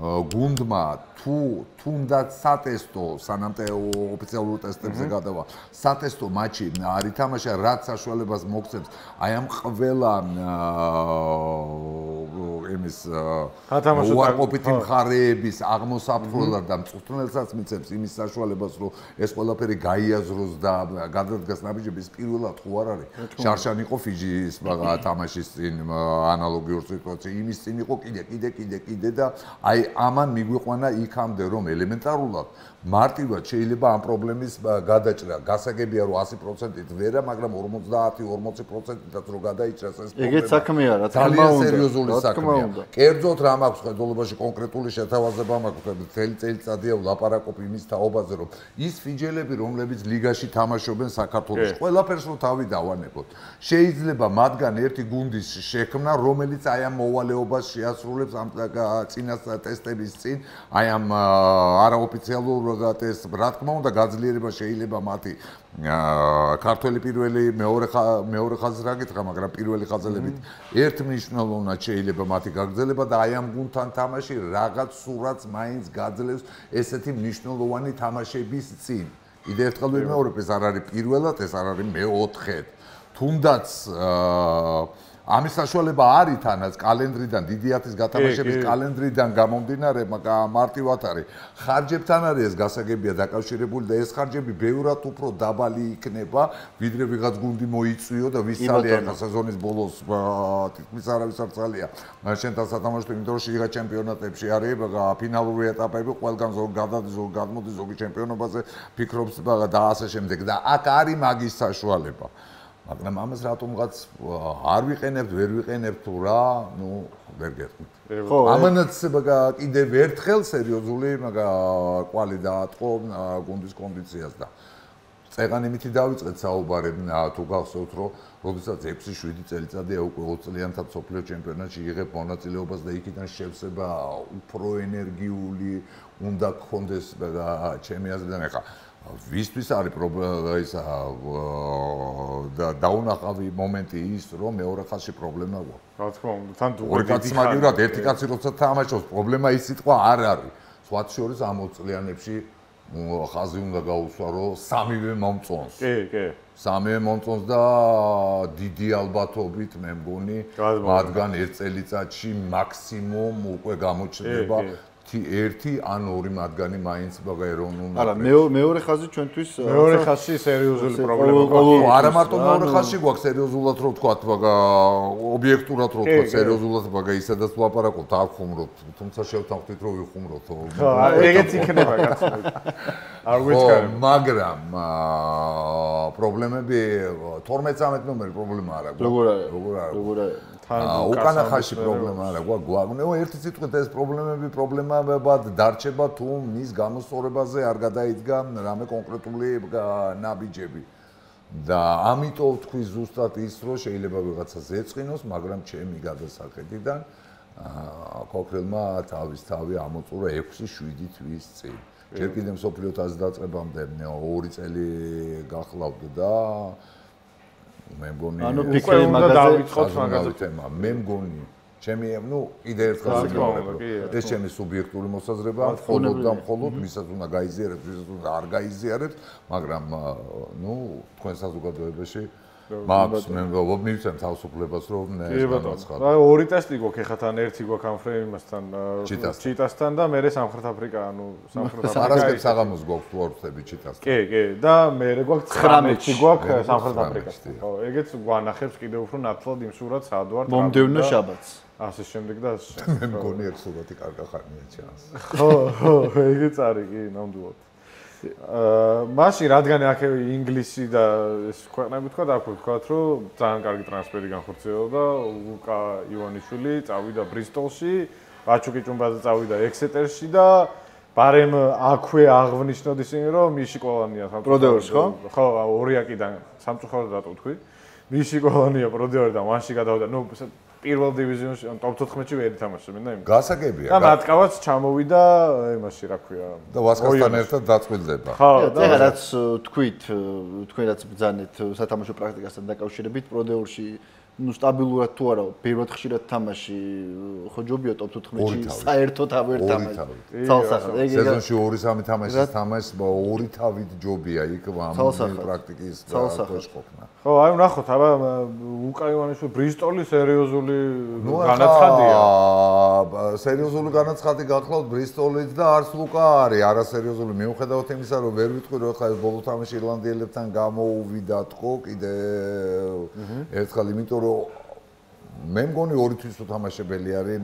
გუნდმა თუნდაც სატესტო სანამ ოფიციალურ ტესტებზე გადავა სატესტო მატჩი არ ითამაშა რაც საშუალებას მოგცემს აი ამ ყველა იმის უარყოფითი მხარეების აღმოსაფრთხებლად და მწვრთნელსაც მიცემს იმის საშუალებას რომ ეს ყველაფერი გაიაზროს და გადადგას ნაბიჯების პირველად ხო არ არის შარშან იყო ფიჯის თამაშის წინ ანალოგიურ სიტუაცია იმის წინ იყო კიდე და აი ამან მიგვიყვანა იქამდე რომ ელემენტარულად მარტივად შეიძლება ამ პრობლემის გადაჭრა გასაგებია რომ 100%-ით ვერა მაგრამ 50-40%-ით რო გადაიჭრას ეს პრობლემა ეგეც საქმეა რა თქმა უნდა ძალიან სერიოზული საქმეა კერძოდ რა მაქვს ხედულობაში კონკრეტული შეთავაზება მაქვს მთელი წელიწადია ვლაპარაკობ იმის თაობაზე რომ ის ფიჯელები რომლებიც ლიგაში თამაშობენ საქართველოს ყველაფერს რო თავი დავანებოთ შეიძლება მათგან ერთი გუნდის შექმნა რომელიც აი ამ მოვალეობას შეასრულებს ამ წინას ტესტების წინ აი ამ არაოფიციალურ ტესტს რა თქმა უნდა გაძლიერება შეიძლება მათი ქართველი პირველი მეორე ხაზი რა გითხრა მაგრამ პირველი ხაზელებით ერთმნიშვნელოვნად შეიძლება მათი გაგრძელება და აი ამ გუნდთან თამაში რაღაც სურათს მაინც გაძლევს ესეთი მნიშვნელოვანი თამაშების წინ კიდევ ერთხელ ვიმეორებ ეს არ არის პირველად ეს არ არის მეოთხედ თუნდაც ამის საშუალება არის თანაც კალენდრიდან დიდი ათის გათამაშების კალენდრიდან გამომდინარე მარტივად არის ხარჯებთან არის ეს გასაგებია დაკავშირებული და ეს ხარჯები ბევრად უფრო დაბალი იქნება ვიდრე ვიღაც გუნდი მოიწვიო და ვის ძალია ახლა სეზონის ბოლოს თითქმის არავის არ ძალია შენთან სათამაშო იმიტომ რომ შიგა ჩემპიონატებში არის ფინალური ეტაპები ყველგან ზოგი გადადის ზოგი გადმოდის ზოგი ჩემპიონობაზე ფიქრობს და ასე შემდეგ და აქ არის მაგის საშუალება მაგრამ ამას რატომღაც არ ვიყენებთ, ვერ ვიყენებთ თუ რა, ნუ ვერ გეტყვით. ამანაც კიდევ ერთხელ სერიოზული კვალი დაატყო გუნდის კონდიციას და წეგან იმითი დავიწყეთ საუბარი თუ გახსოვთ რომ როდესაც 6-7 წელიწადია უკვე 20 წლიანთა მსოფლიო ჩემპიონატში იღებ მონაწილეობას და იქიდან შევსება უფრო ენერგიული უნდა გქონდეს ჩემი აზრიდან ახლა ვისთვის არის პრობლემა ისა დაუნახავი მომენტი ის რომ მეორე ხაზში პრობლემა გვაქვს. რა თქმა უნდა, თან ორი კაცი მაგივრად ერთი კაცი როცა თამაშობს, პრობლემა ის სიტყვა არ არის. სხვათა შორის ამ 20 წლიანებში ხაზი უნდა გაუსვა რომ სამივე მომწონს. კი. სამივე მომწონს და დიდი ალბათობით მე მგონი მათგან ერთ წელიწადში მაქსიმუმ უკვე გამოჩნდება ერთი ან ორი მათგანი მაინც ეროვნულ არა მეორე ხაზი ჩვენთვის მეორე ხაზში სერიოზული პრობლემა გვაქვს არა მარტო მეორე ხაზში გვაქვს სერიოზულად რო ვთქვათ ობიექტურად რო ვთქვათ სერიოზულად ისედაც ვლაპარაკობთ არ ხუმრობთ თუმცა შევთანხმდით რომ ვიხუმროთ ეგეც იქნება კაცო არ გვიჩქარებ მაგრამ პრობლემები 12-13 ნომერი პრობლემა არა გვაქვს როგორ არის უკანა ხაზში პრობლემა არა გვაქვს ერთი სიტყვით ეს პრობლემებად დარჩება თუ მის გამოსწორებაზე არ გადაიდგა რამე კონკრეტული ნაბიჯები და ამიტომ თქვი ზუსტად ის რომ შეიძლება ვიღაცას ეწყინოს მაგრამ ჩემი გადასახედიდან ქოქრელმა თავი ამოწურა 6-7 თვის წინ ჯერ კიდევ მსოფლიო თასის დაწყებამდე 2 წელი გახლავდა და მე მგონი ანუ ფიქრი მაგაზე თემა მე მგონი ჩემი კიდე ერთხელ ვიმეორებ ეს ჩემი სუბიექტური მოსაზრება მხოლოდ და მხოლოდ ვისაც უნდა გაიზიარებს ვისაც უნდა არ გაიზიარებს მაგრამ თქვენ საზოგადოებაში მაქვს მე მივცემ თავისუფლებას რომ ეს განაცხადო აი ორი ტესტი გვაქვს ეხლა თან ერთი გვაქვს ამ ფრეიმასთან ჩიტასთან და მე სამხრეთ აფრიკა სამხრეთ აფრიკა არასდროს საღამოს გვაქვს თუ არ ვწები ჩიტასთან კი და მე გვაქვს 19-ი გვაქვს სამხრეთ აფრიკასთან ხო ეგეც გვანახებს კიდევ უფრო ნათლად იმ სურათს სად ვარ მომდევნო შაბათს ასე შემდეგ და მე მგონი ერთ სურათი კარგა ხარია ჩანს ხო ეგეც არის კი ნამდვილად მაშინ რადგან აქ ინგლისი და ეს ქვეყნები თქვა და აქ ვთქვათ რომ ძალიან კარგი ტრანსფერი განხორციელდა ლუკა ივანიშვილი წავიდა ბრისტოლში ბაჩუკი ჭუმბაძე წავიდა ექსეტერში და ბარემ აქვე აღნიშნოთ ისინი რომ მიში კოლანია პროდეორს ხო ორიაკიდან სამწუხაროდ რატო თქვი მიში კოლანია პროდეორიდან მანში გადავიდა პირველ დივიზიონში ან ტოპ 14-ში ვერ ითამაშებენ და იმ გასაგებია და მათკავაც ჩამოვიდა იმაში რა ქვია და ვასკასთან ერთად დაწყვილდება ხო და რაც თქვენ რაც ბძანეთ სათამაშო პრაქტიკასთან დაკავშირებით პროდეორში ну სტაბილურად თუ არა, პირველად ხშირად თამაში ხო ჯობია ტოპ 15-ში საერთოდ აღარ თამაში. ცალსახად. სეზონში 2-3 თამაშის თამაშს 2 თავით ჯობია იქ ამ პრაქტიკის ქვეშ ყოფნა. ხო, აი ვნახოთ, აბა ლუკა ივანიშვილი ბრისტოლის სერიოზული განაცხადია. სერიოზული განაცხადი გახლავთ ბრისტოლით და არც ლუკა არის არასერიოზული მიუხედავად იმისა, რომ ვერ ვიტყვი რომ ხა ეს ბოლო თამაში ირლანდიელებთან გამოუვიდათ ხო კიდე ერთხელ, იმიტომ რომ მე მგონი ორი თვის უთამაშებელი არის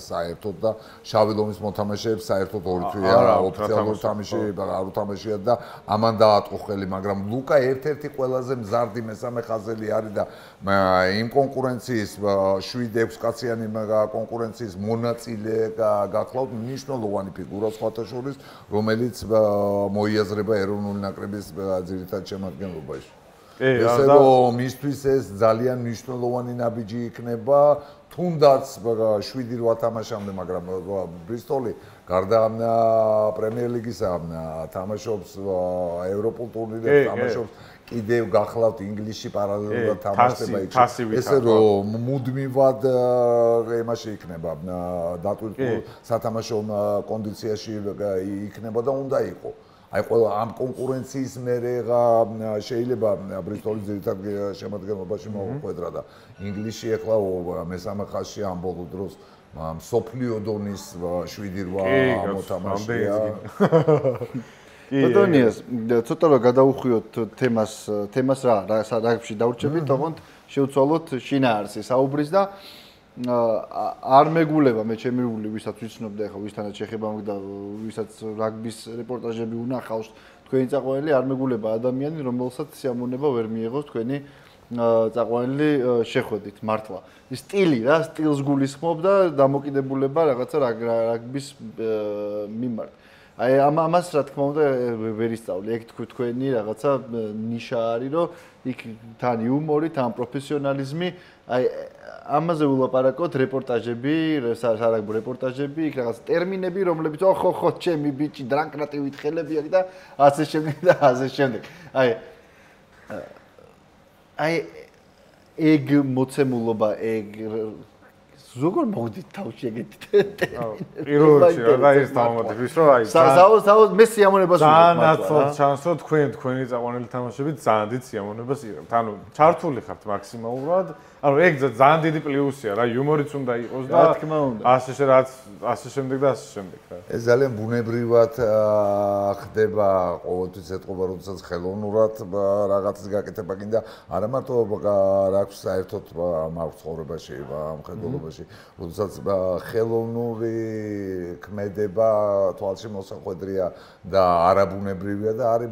საერთოდ და შავი ლომის მოთამაშეებს საერთოდ ორი თვია ოფიციალურ თამაში არ უთამაშია და ამან დაატყო ხელი, მაგრამ ლუკა ერთ-ერთი ყველაზე მზარდი მესამე ხაზელი არის და იმ კონკურენციის 7-6 კაციანი კონკურენციის მონაწილე გახლავთ მნიშვნელოვანი ფიგურა სხვათა შორის, რომელიც მოიაზრება ეროვნული ნაკრების ძირითად შემადგენლობაში. ესე რომ მისთვის ეს ძალიან მნიშვნელოვანი ნაბიჯი იქნება, თუნდაც 7-8 თამაშამდე, მაგრამ ბრისტოლი გარდა პრემიერ ლიგისა თამაშობს ევროპულ ტურნირებში, თამაშობს კიდევ გახლავთ ინგლისში პარალელურად თამაშდება იქ. ესე რომ მუდმივად იმაში იქნება დატვირთულ სათამაშო კონდიციაში იქნება და უნდა იყო. აი ყველა ამ კონკურენციის მერე შეიძლება ბრისტოლის ძირითად შემადგენლობაში მოუყვედრა და ინგლისში ახლა მესამე ხაზში ამ ბოლო დროს მსოფლიო დონის 7-8 მოთამაშეა. ბატონიას, ცოტა რომ გადავუხვიოთ თემას რაგბში დავრჩებით, თქო შევცვალოთ შინაარსი საუბრის და არ მეგულება მე ჩემი რული ვისაც ვიცნობდი ახლა ვისთანაც შეხება და ვისაც რაგბის რეპორტაჟები უნახავს თქვენი წაყვანილი არ მეგულება ადამიანი რომელსაც სიამოვნება ვერ მიიღოს თქვენი წაყვანილი შეხვედით მართლა სტილი რა სტილს გულისხმობ და დამოკიდებულება რაღაცა რაგბის მიმართ აი ამას რა თქმა უნდა ვერ ისწავლი ეგ თქვენი რაღაცა ნიშა არის რომ იქ თან იუმორი თან პროფესიონალიზმი აი ამაზე ვილაპარაკოთ რეპორტაჟები, სარაგბო რეპორტაჟები, იქ რაღაც ტერმინები, რომლებიც ხო, ჩემი ბიჭი დრანკრატივით ხელები აქვს და ასე შემდეგ და ასე შემდეგ. აი ეგ მოცემულობა, ეგ როგორ მოგდით თავში ეგეთი ტერმინები? პირველში რა ის დამომოდის, რომ აი საუბრობ მე სიამოვნებას ვიღებ. ძალიან ჩანს, რომ თქვენი წაყვანილი თამაშები ძალიან დიდ სიამოვნებას იღებთ. ანუ ჩართული ხართ მაქსიმალურად. ანუ ეგ ძალიან დიდი პლუსია რა, იუმორიც უნდა იყოს და რა თქმა უნდა. ასე შემდეგ და ასე შემდეგ რა. ეს ძალიან ბუნებრივად ხდება ყოველთვის ეთყობა, როდესაც ხელოვნურად რაღაცის გაკეთება გინდა, არა მარტო რა აქვს საერთოდ მაქვს ცხოვრებაში, მხედველობაში, როდესაც ხელოვნური ქმედება თვალში მოსახვედრია და არაბუნებრივია და არის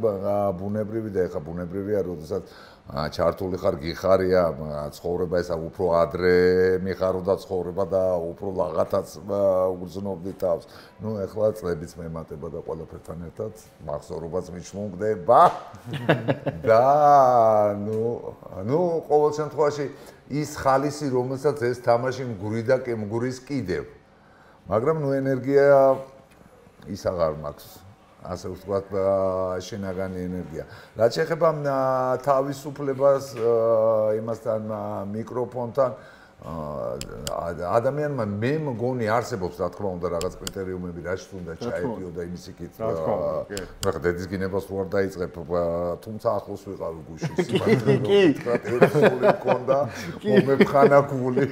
ბუნებრივი და ეხა ბუნებრივია, როდესაც ჩართული ხარ გიხარია ცხოვრება ესა უფრო ადრე მიხაროდა ცხოვრება და უფრო ლაღათაც უგრძნობდი თავს. ნუ ეხლა წლებიც მემატება და ყველაფერთან ერთად მახსოვრობაც მიჩნდება და ნუ ყოველ შემთხვევაში ის ხალისი რომელსაც ეს თამაში მგვრიდა მგვრის კიდევ. მაგრამ ნუ ენერგია ის აღარ მაქვს. ასე ვთქვათ, შინაგანი ენერგია. რაც შეეხება თავისუფლებას იმასთან მიკროფონთან ადამიანმა მე მგონი არსებობს რა თქმა უნდა რაღაც კრიტერიუმები რაშიც უნდა ჩაედიო და იმის იქით რა დედის გინებას რო არ დაიწყებ თუმცა ახლოს ვიყავი გუშინ სიამოვნებით მქონდა მომეფხანაკული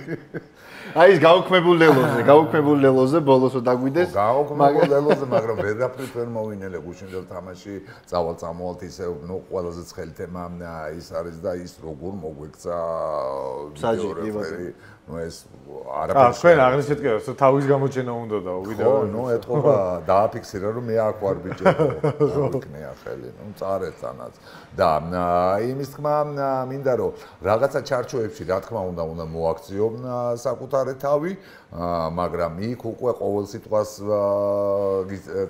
აი ეს გაუქმებულ ლელოზე ბოლოს დაგვიდეს გაუქმებულ ლელოზე მაგრამ ვერაფრით ვერ მოვინელე გუშინდელ თამაში წავალ-წამოვალთ ისე ნუ ყველაზე ცხელი თემა ის არის და ის როგორ მოგვექცა ვიდეო ну ეს არაფერს თქვენ აღნიშნეთ კი რომ თავის გამოჩენა უნდა და ვიდეო ნუ ეთყობა დააფიქსირა რომ მე აქ ვარ ბიჭებო იქნია ხელი ნუ წარეთანაც და იმის თქმა მინდა რომ რაღაცა ჩარჩოებში რა თქმა უნდა მოაქციო საკუთარი თავი მაგრამ იქ უკვე ყოველ სიტყვას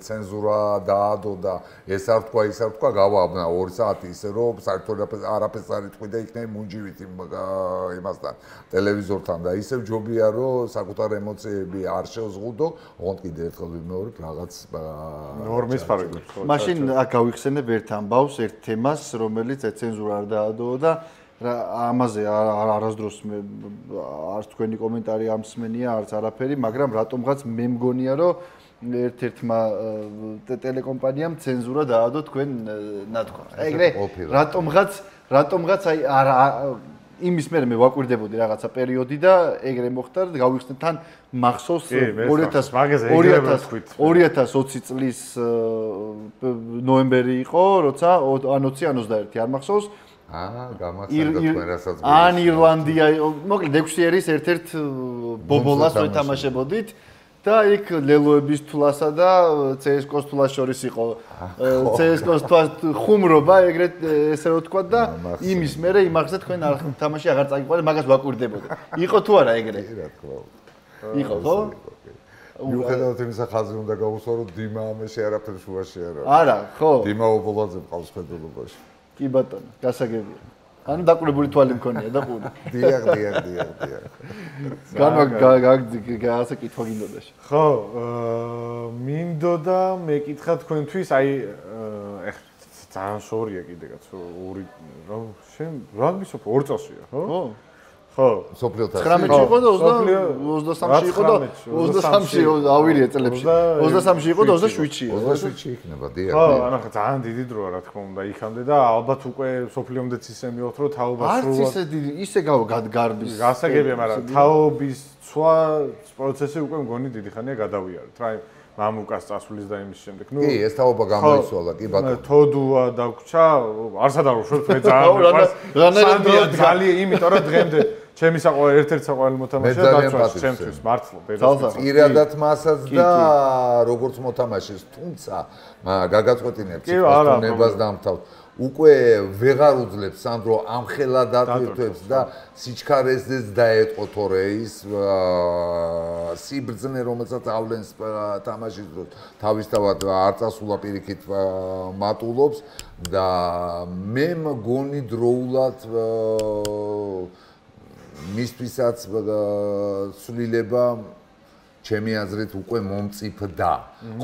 ცენზურა დაადო და ეს არ თქვა ის არ თქვა გავაბნა 2 საათი ისე რომ საერთოდ არაფერს არ იტყვი და იქნები მუნჯივით იმასთან ტელევიზორთან და ისევ ჯობია რომ საკუთარ ემოციები არ შევზღუდო, ოღონდ კიდე ერთხელ ვიმეორებ რაღაც ნორმის ფარგლებს. მაშინ აქ გავიხსენებ ერთ ამბავს, ერთ თემას, რომელიც ცენზურა არ დაადოო და ამაზე არასდროს მე არც თქვენი კომენტარი ამსმენია, არც არაფერი, მაგრამ რატომღაც მე მგონია, რომ ერთ-ერთმა ტელეკომპანიამ ცენზურა დაადო თქვენ ნათქვამს. ეგრე რატომღაც აი იმის მერე მე ვაკვირდებოდი რაღაცა პერიოდი და ეგრე მოხდა და გავიხსნე თან მახსოვს 2020 წლის ნოემბერი იყო, როცა ან 20 ან 21 არ მახსოვს. გამახსენდა თქვენ რასაც ან ირლანდია, მოკლედ 6 ერის ერთ-ერთ ბობოლას ვეთამაშებოდით. და იქ ლელოების თვლასა და CS:GO-ს თვლას შორის იყო CS:GO-ს თვლას ხუმრობა ეგრეთ ესე რომ თქვა და იმის მერე იმახსა თქვენ თამაში აღარ წაგიყვანე მაგას ვაკვირდებოდი. იყო თუ არა ეგრე? რა თქმა უნდა. იყო ხო? მიუხედავად იმისა ხაზი უნდა გავუსვა რომ დიმა ამაში არაფერ შუაში არ არის. არა, ხო? დიმა ობოლაძე მყავს ხედულობაში. კი ბატონო, გასაგებია. ანუ დაკვირებული თვალი მქონია და ყური. დიახ. გასა კითხვა გინდოდა. ხო, მინდოდა მეკითხა თქვენთვის, აი ძალიან შორია კიდე კაცო, ორი რა შენ რაგბის 2 წელსია, ხო? ხო. სოფლიო თასი. 19-ში იყო და 23-ში იყო და 23-ში ავირია წლებში. 23-ში იყო და 27-ში. 27-ში იქნება, დიახ. ხო, ანუ ძალიან დიდი დროა რა თქმა უნდა იქამდე და ალბათ უკვე სოფლიომდეც ისე მიოხთ რომ თაობა სრულად. არც ისე დიდი, ისე გარბის. გასაგებია, მაგრამ თაობის ცვლა პროცესი უკვე მგონი დიდი ხანია გადავიარეთ. რა მამუკას წასვლის და იმის შემდეგ. ნუ კი, ეს თაობა გამოიცვალა, კი ბატონო. თოდუა დაგვრჩა, არსად არ ვუშვებ მე ძალიან მიყვარს. სანდრო ძალიან, იმიტომ რომ დღემდე ჩემი ერთ-ერთი საყვარელი მოთამაშეა დაცვას ჩემთვის მართლა დედას. პირადად მასაც და როგორც მოთამაშეს, თუმცა გაგაწყვეტინებ ციფრონებას დამთავრ. უკვე ვეღარ უძლებს სანდრო ამხელა დატვირთვებს და სიჩქარესაც დაეტყო თორე ის სიბრძნე რომელსაც ავლენს თამაშის დროს თავისთავად არ წასულა პირიქით მატულობს და მე მგონი დროულად მისთვისაც ცვლილება ჩემი აზრით უკვე მომწიფდა.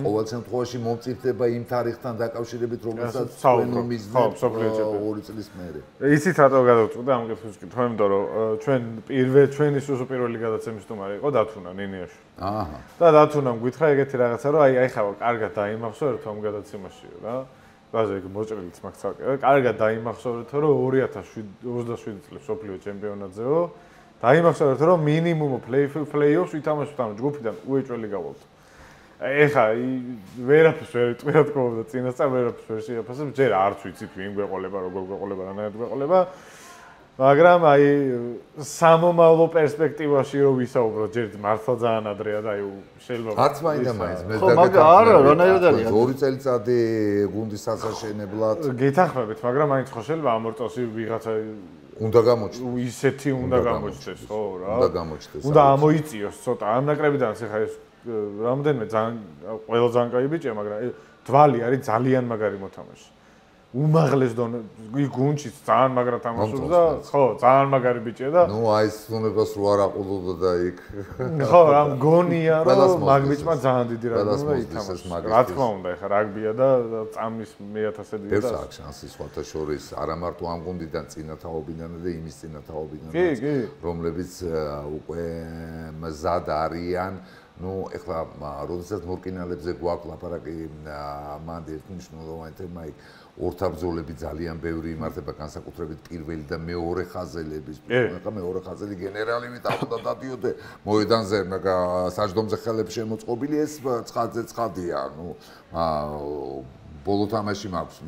ყოველ შემთხვევაში მომწიფდება იმ თარიღთან დაკავშირებით, რომელსაც ჩვენ მისდევთ 2 წლის მერე. იცით რატო გადავწყვიტე ამ კითხვის კითხვა, იმიტომ რომ ჩვენი სუსუ პირველი გადაცემის სტუმარი იყო დათუნა ნინიაში. აჰა. და დათუნამ გითხრა ეგეთი რაღაცა, რომ აი ხავა კარგად დაიმახსოვრეთ ამ გადაცემაშიო რა. ბაზე ეგ მოჭრილიც მაგ ცალკე. კარგად დაიმახსოვრეთ, რომ 2027 წლის სოფლიო ჩემპიონატზეო დაიმახსოვრეთ, რომ მინიმუმ play-offs ვითამაშოთ ამ ჯგუფიდან უეჭველი გავალთ. ეხა ვერაფერს ვერ ვიტყვი თქო და წინასწარ ვერაფერს ვერ შეაფასებ, ჯერ არც ვიცით ვინ გვეყოლება, როგორ გვეყოლება, რანაირად გვეყოლება. მაგრამ აი სამომავლო პერსპექტივაში რო ვისაუბროთ, ჯერ მართლა ძალიან ადრეა და აი შეიძლება არც მაინდა-მაინც მე და მაგრამ არა, რანაირად არის? 2 წელიწადი გუნდის ასაშენებლად გეთანხმებით, მაგრამ მაინც ხო შეიძლება ამ წელსი ვიღაცა უნდა გამოჩნდეს. ისეთი უნდა გამოჩნდეს, ხო რა. უნდა გამოჩნდეს. უნდა ამოიწიოს ცოტა ამ ნაკრებიდან ახლა ეს რამდენიმე ძალიან ყველა ძალიან კაი ბიჭია, მაგრამ დვალი არის ძალიან მაგარი მოთამაშე. უმაღლეს დონე გუნჩიც ძალიან მაგრა თამაშობს და ხო, ძალიან მაგარი ბიჭია და ნუ აი ეს უნებას რო არ აყოლოდა და იქ ხო, რა მგონია რომ მაგ ბიჭმა ძალიან დიდი რაგბი უნდა ითამაშოს. რა თქმა უნდა, ეხა რაგბია და წამის მე-1000 და ეს აქვს შანსი სხვათა შორის, არა მარტო ამ გუნდიდან წინა თაობიდან და იმის წინა თაობიდან, რომლებიც უკვე მზად არიან. ნუ ეხლა როდესაც მორკინალებზე გვაქვს ლაპარაკი, მანდ ერთნიშნულოვანი თემა იქ ორთაბრძოლები ძალიან ბევრი იმართება განსაკუთრებით პირველი და მეორე ხაზელების. ეხლა მეორე ხაზელი გენერალი ვიტა უნდა დადიოდე მოედანზე, საჯდომზე ხელებს შემოწყობილი ეს ცხადზე ცხადია. ნუ ბოლო თამაში მაქვს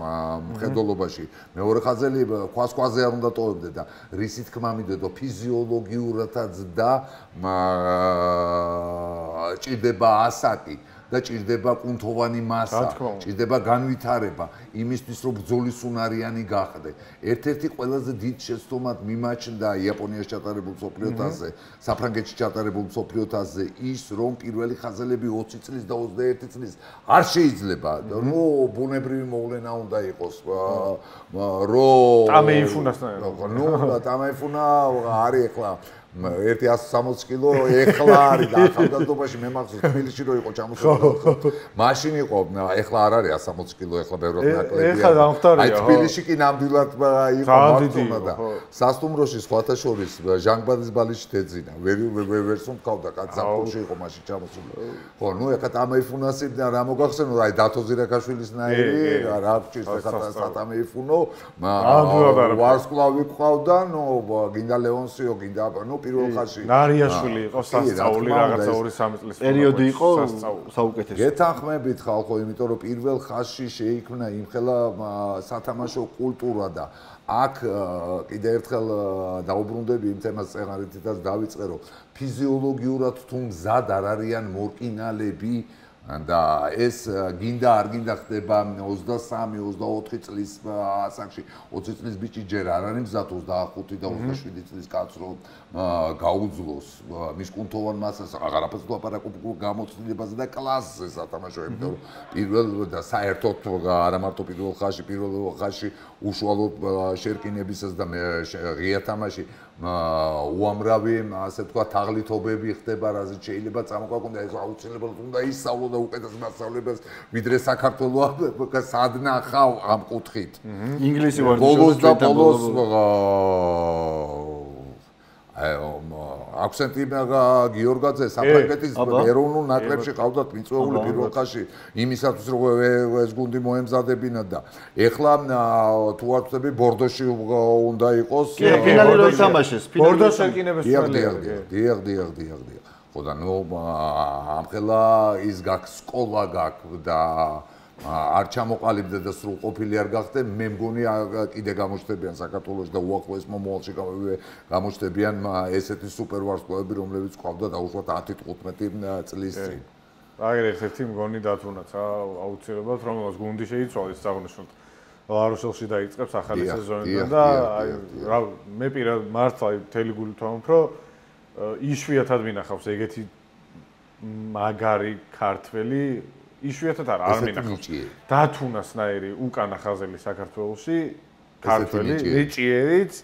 მხედველობაში. მეორე ხაზელი ქვას-ქვაზე არ უნდა ტოვებდე და რისი თქმა მიდედო ფიზიოლოგიურადაც და ჭირდება ასაკი და ჭირდება კუნთოვანი მასა, ჭირდება განვითარება იმისთვის, რომ ბრძოლის უნარიანი გახდე. ერთ-ერთი ყველაზე დიდ შეცდომად მიმაჩნდა იაპონიაში ჩატარებულ მსოფლიო თასზე, საფრანგეთში ჩატარებულ მსოფლიო თასზე ის, რომ პირველი ხაზელები 20 წლის და 21 წლის არ შეიძლება. ნუ ბუნებრივი მოვლენა უნდა იყოს, რომ ტამეიფუნასთან. ნუ ტამეიფუნა არის ახლა ერთი 160 კილო ეხლა არის და ახალგაზრდობაში მე მახსოვს თბილისში რო იყო ჩამოსული. მაშინ იყო, ეხლა არ არის 160 კილო, ეხლა ბევრად ნაკლებია. ეხლა დამხტარია. აი თბილისში კი ნამდვილად იყო მართლობა და სასტუმროში სხვათა შორის ჟანგბადის ბალიში დეძინა. ვერ სუნთქავდა კაცს საფხურში იყო მაშინ ჩამოსული. ხო, ნუ ეხლა ამეიფუნასი და რა მოგახსენო, აი დათო ზირაკაშვილის ნაირი, რა გჭირს ეხლა სათამეიფუნო, ვარსკვლავი ყავდა, ნუ გინდა ლეონსიო, გინდა ნუ პირველ ხაზში ნარიაშვილი იყო სასწაული რაღაცა 2-3 წლის პერიოდი იყო საუკეთესო. გეთანხმებით ხალხო, იმიტომ რომ პირველ ხაზში შეიქმნა იმხელა სათამაშო კულტურა და აქ კიდე ერთხელ დაუბრუნდები იმ თემას წეღარითაც დავიწყე რომ ფიზიოლოგიურად თუ მზად არ არიან მორკინალები და ეს გინდა არ გინდა ხდება 23-24 წლის ასაკში 20 წლის ბიჭი ჯერ არ არის მზად 25 და 27 წლის კაცს რომ გაუძლოს მისკუნთოვან მასას აღარაფერს ლაპარაკობ გამოცდილებაზე და კლასზე სათამაშო იმიტომ რომ პირველ და საერთოდ არა მარტო პირველ ხაზში უშუალოდ შერკინებისას და ღია თამაში უამრავი ასე თქვა თაღლითობები ხდება რაზეც შეიძლება წამოგვაყენდა ეს აუცილებლად უნდა ისწავლო და უკეთეს მასწავლებლებს ვიდრე საქართველოს სადნახავ ამ კუთხით ინგლისი ვარ ბოლოს და ბოლოს აქცენტი გიორგაძე საფრანგეთის ეროვნულ ნაკრებში ყავდათ მიწვეული პირველ ხაზში იმისათვის რომ ეს გუნდი მოემზადებინა და ეხლა თუ არ ვწდები ბორდოში უნდა იყოს ფინალი რო ითამაშეს ბორდოს შეკინების დიახ ხო და ნუ ამხელა ის გაქვს სკოლა გაქვს და არ ჩამოყალიბდა და სრულყოფილი არ გახდე მე მგონი კიდე გამოჩნდებიან საქართველოს და უახლოეს მომავალში გამოჩნდებიან ესეთი სუპერ ვარსკვლავები რომლებიც ყავდა დაუშვათ 10-15 წლის წინ აგერ ერთ-ერთი მგონი დათუნაც აუცილებლად რომელსაც გუნდი შეიცვალეს აღნიშნოთ ლარუშელში დაიწყებს ახალი სეზონიდან და რა მე პირად მართლა მთელი გულით ვამბობ რომ იშვიათად მინახავს ეგეთი მაგარი ქართველი იშვიათად არ მინახავს დათუნასნაირი უკანა ხაზელი საქართველოში ქართველი ნიჭიერიც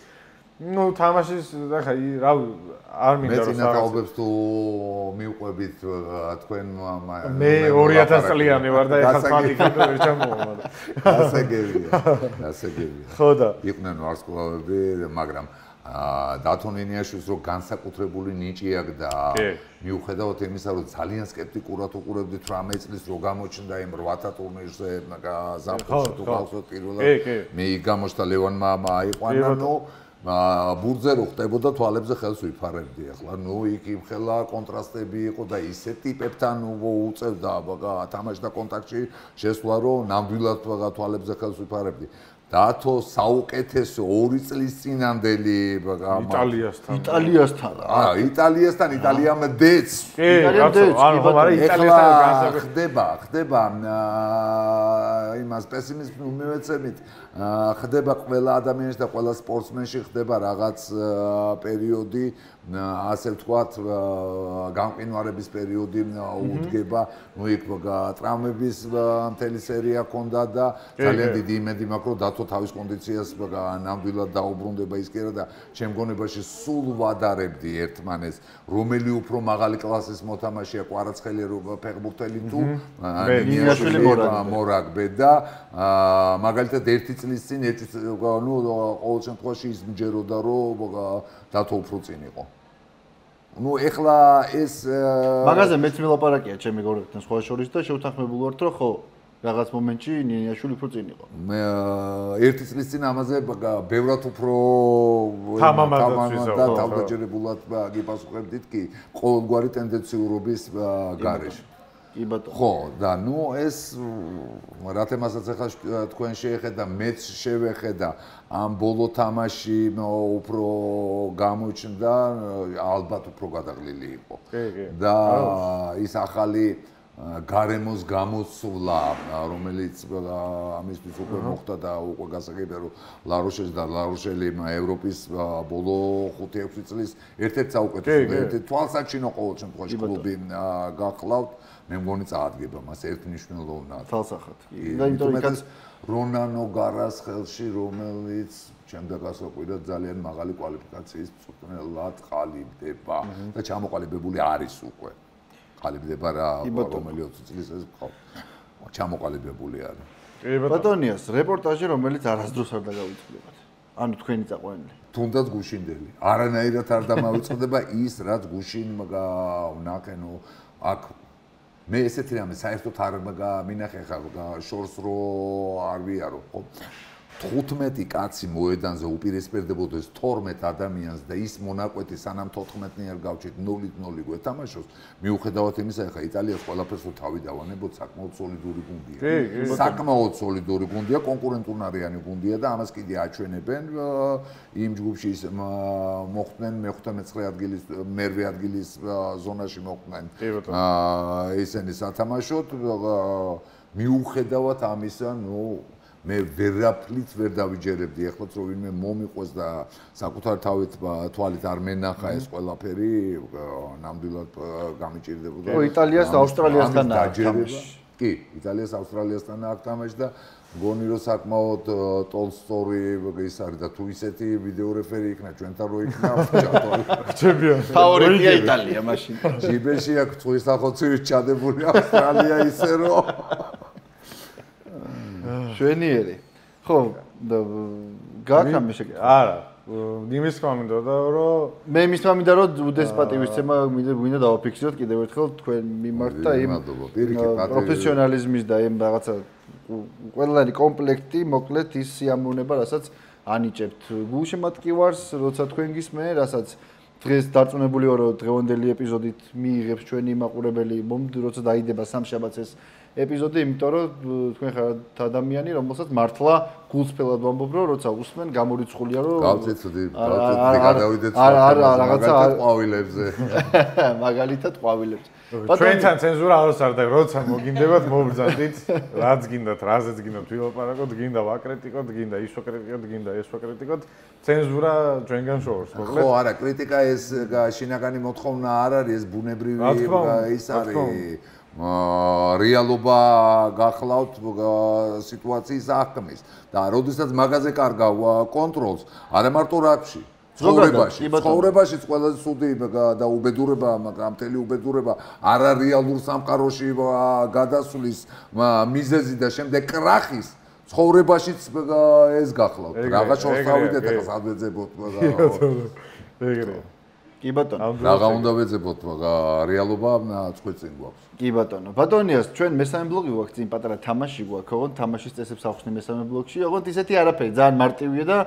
ნუ თამაშის ხა რა არ მინდა რომ მეცინათაობებს თუ მიუყვებით თქვენ მე 2000 წლიანი ვარ და ეხლა თვალი კიდევ ვერ ჩამოვარ ასე გევია ხო და იყვნენ ვარსკვლავები მაგრამ დათონინიაშვილს რო განსაკუთრებული ნიჭი აქვს და მიუხედავად იმისა რომ ძალიან სკეპტიკურად უყურებდით 18 წლის რო გამოჩნდა იმ 8 ტურნირზე ზაფხულში თუ გავხსოვთ პირველად მე იქ გამოჩნდა ლევანმა აიყვანა ნუ ბურთზე რო ხდებოდა თვალებზე ხელს ვიფარებდი ახლა ნუ იქ იმხელა კონტრასტები იყო და ისე ტიპებთან უწევდა თამაშდა კონტაქტში შესვლა რომ ნამდვილად თვალებზე ხელს ვიფარებდი დათო საუკეთესო 2 წლის წინანდელი იტალიასთან იტალიამდეც ხდება იმას პესიმიზმს მივეცემით ხდება ყველა ადამიანის და ყველა სპორტსმენში ხდება რაღაც პერიოდი ასე ვთქვათ გამყინვარების პერიოდი უდგება ნუ იქ ტრამვების მთელი სერია ჰქონდა და ძალიან დიდი იმედი მაქვს რომ დათო თავის კონდიციას ნამდვილად დაუბრუნდება ის კი არა და ჩემ გონებაში სულ ვადარებდი ერთმანეს რომელი უფრო მაღალი კლასის მოთამაშეა კვარაცხელი ფეხბურთელი თუ ნინიაშვილი მორაგბე და მაგალითად ერთი წლის წინ ნუ ყოველ შემთხვევაში ის მჯეროდა რომ დათო უფრო წინ იყო ну ეხლა ეს მაგაზე მეც მილაპარაკია ჩემი გორებთან სხვა შორის და შევთანხმებული ვართ რომ ხო რაღაც მომენტში ნინიაშვილი უფრო წინ იყო მე ერთი წლის წინ ამაზე ბევრად უფრო თამამად თავდაჯერებულად გიპასუხებდით კი ყოველგვარი ტენდენციურობის გარეშე კი ბატონო ხო და ნუ ეს რა თემასაც ახლა თქვენ შეეხედა მეც შევეხედა ამ ბოლო თამაში უფრო გამოჩნდა ალბათ უფრო გადაღლილი იყო და ის ახალი გარემოს გამოსვლა, რომელიც ამისთვის უკვე მოხდა და უკვე გასაგებია რომ ლაროშელი და ლაროშელი ევროპის ბოლო 5-6 წლის ერთ-ერთი საუკეთესო ერთ-ერთი თვალსაჩინო ყოველ შემთხვევაში კლუბი გახლავთ. მე მგონი წაადგება მას ერთნიშნულოვნად. თვალსახად. იმიტომ რომ რონანო გარას ხელში, რომელიც შემდეგ ასაკვირად ძალიან მაღალი კვალიფიკაციის მწვრთნელად ყალიბდება და ჩამოყალიბებული არის უკვე. ყალიბდება რა, რომელი 20 წლის ეს ხო. ჩამოყალიბებული არის. ბატონიას რეპორტაჟი, რომელიც არასდროს არ დაგავიწყდებათ. ანუ თქვენი წაყვანილი. თუნდაც გუშინდელი. არანაირად არ დამავიწყდება ის, რაც გუშინ ნახენო აქ მე ესეთი რამე საერთოდ არ მინახე ხა შორს რო არ ვიარო ხო 15 კაცი მოედანზე უპირისპირდებოდეს 12 ადამიანს და ის მონაკვეთი სანამ 14-ნი არ გავჭით 0-0 გვეთამაშოს მიუხედავად იმისა ხა იტალიას ყველაფერს თავი დავანებოთ საკმაოდ სოლიდური გუნდია საკმაოდ სოლიდური გუნდია კონკურენტუნარიანი გუნდია და ამას კიდე აჩვენებენ იმ ჯგუფში მოხვდნენ მე-15 ადგილის მერვე ადგილის ზონაში მოხვდნენ ესენი სათამაშოდ მიუხედავად ამისა მე ვერაფრით ვერ დავიჯერებდი ახლაც რომ ვინმე მომიყვეს და საკუთარ თვალით არ მენახა ეს ყველაფერი ნამდვილად გამიჭირდებოდა. ო იტალიას ავსტრალიასთან თამაში. კი, იტალიას ავსტრალიასთან აქ თამაში და მგონი რომ საკმაოდ ტოლსტორი ის არის და თუ ისეთი ვიდეო რეფერი იქნა ჩვენთან რო იქნა ჩემპიონი. ფავორიტია იტალია მაშინ. ჯიბეში აქ წვის ახოცივით ჩადებული ავსტრალია ისე რომ შვენიერი. ხო, გააკრა მე შეკითხვა. არა, იმის თქმა მინდა რომ მე იმის თქმა მინდა რომ უდეს პატივისცემა მინდა დავაფიქსიროთ კიდევ ერთხელ თქვენ მიმართ და იმ პროფესიონალიზმის და იმ რაღაცა ყველანი კომპლექტი მოკლედ ის სიამოვნება, რასაც ანიჭებთ გულშემატკივარს, როცა თქვენ გისმენ, რასაც დღეს დარწმუნებული ვარ რომ დღევანდელი ეპიზოდით მიიღებს ჩვენი მაყურებელი როცა დაიდება სამშაბათს ეს ეპიზოდი, იმიტომ რომ თქვენ ხართ ადამიანი, რომელსაც მართლა გულწრფელად ვამბობ, რომ როცა უსმენ, გამორიცხულია, რომ გავწეცდი გადავიდეთ რაღაცა ყვავილებზე. მაგალითად ყვავილებზე. ჩვენთან ცენზურა აროს არ და როცა მოგინდებათ მობრძანდით, რაც გინდათ, რაზეც გინდათ ვილაპარაკოთ, გინდა ვაკრიტიკოთ, გინდა ის ვაკრიტიკოთ, გინდა ეს ვაკრიტიკოთ, ცენზურა ჩვენგან შორს, მოკლედ. ხო, არა, კრიტიკა ეს შინაგანი მოთხოვნა არ არის, ეს ბუნებრივი ის არის. რეალობა გახლავთ სიტუაციის აღქმის და როდესაც მაგაზე კარგავ კონტროლს არა მარტო რაფში ცხოვრებაშიც ყველაზე სუდი და უბედურება მაგრამ მთელი უბედურება არარეალურ სამყაროში გადასვლის მიზეზი და შემდეგ კრახის ცხოვრებაშიც ეს გახლავთ რაღაც შორს ავიდეთ ახლა სადვეძებოთ ეგრე კი ბატონო. რაღა უნდა ვეძებოთ, რეალობა წვეწინ გვაქვს. კი ბატონო. ბატონიას ჩვენ მესამე ბლოგი გვაქვს, წინ პატარა თამაში გვაქვს, ოღონდ თამაშის წესებს ახსნი მესამე ბლოგში, ოღონდ ისეთი არაფერი, ძალიან მარტივია და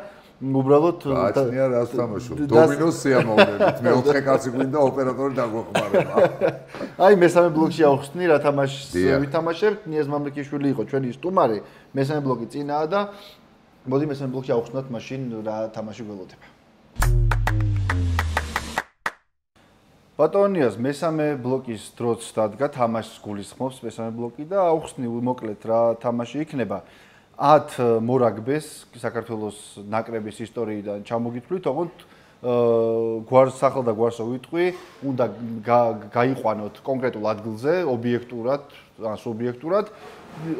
უბრალოდ აჩნია რას თამაშობ. დომინოს სიამოვნებით, მე 4 კაცი გვინდა ოპერატორი დაგვეხმარება. აი მესამე ბლოგში ახსნი რა თამაშს ვითამაშებთ, ნიაზ მამლიკიშვილი იყო ჩვენი სტუმარი, მესამე ბლოგი წინაა და მოდი მესამე ბლოგში ახსნათ მაშინ რა თამაში გველოდება. ბატონიას მესამე ბლოკის დროც დადგა თამაშს გულისხმობს მესამე ბლოკი და აუხსნი მოკლედ რა თამაში იქნება 10 მორაგბეს საქართველოს ნაკრების ისტორიიდან ჩამოგითვლით, ოღონდ გვარს სახელ და გვარსო ვიტყვი, უნდა გაიყვანოთ კონკრეტულ ადგილზე, ობიექტურად, ან სუბიექტურად,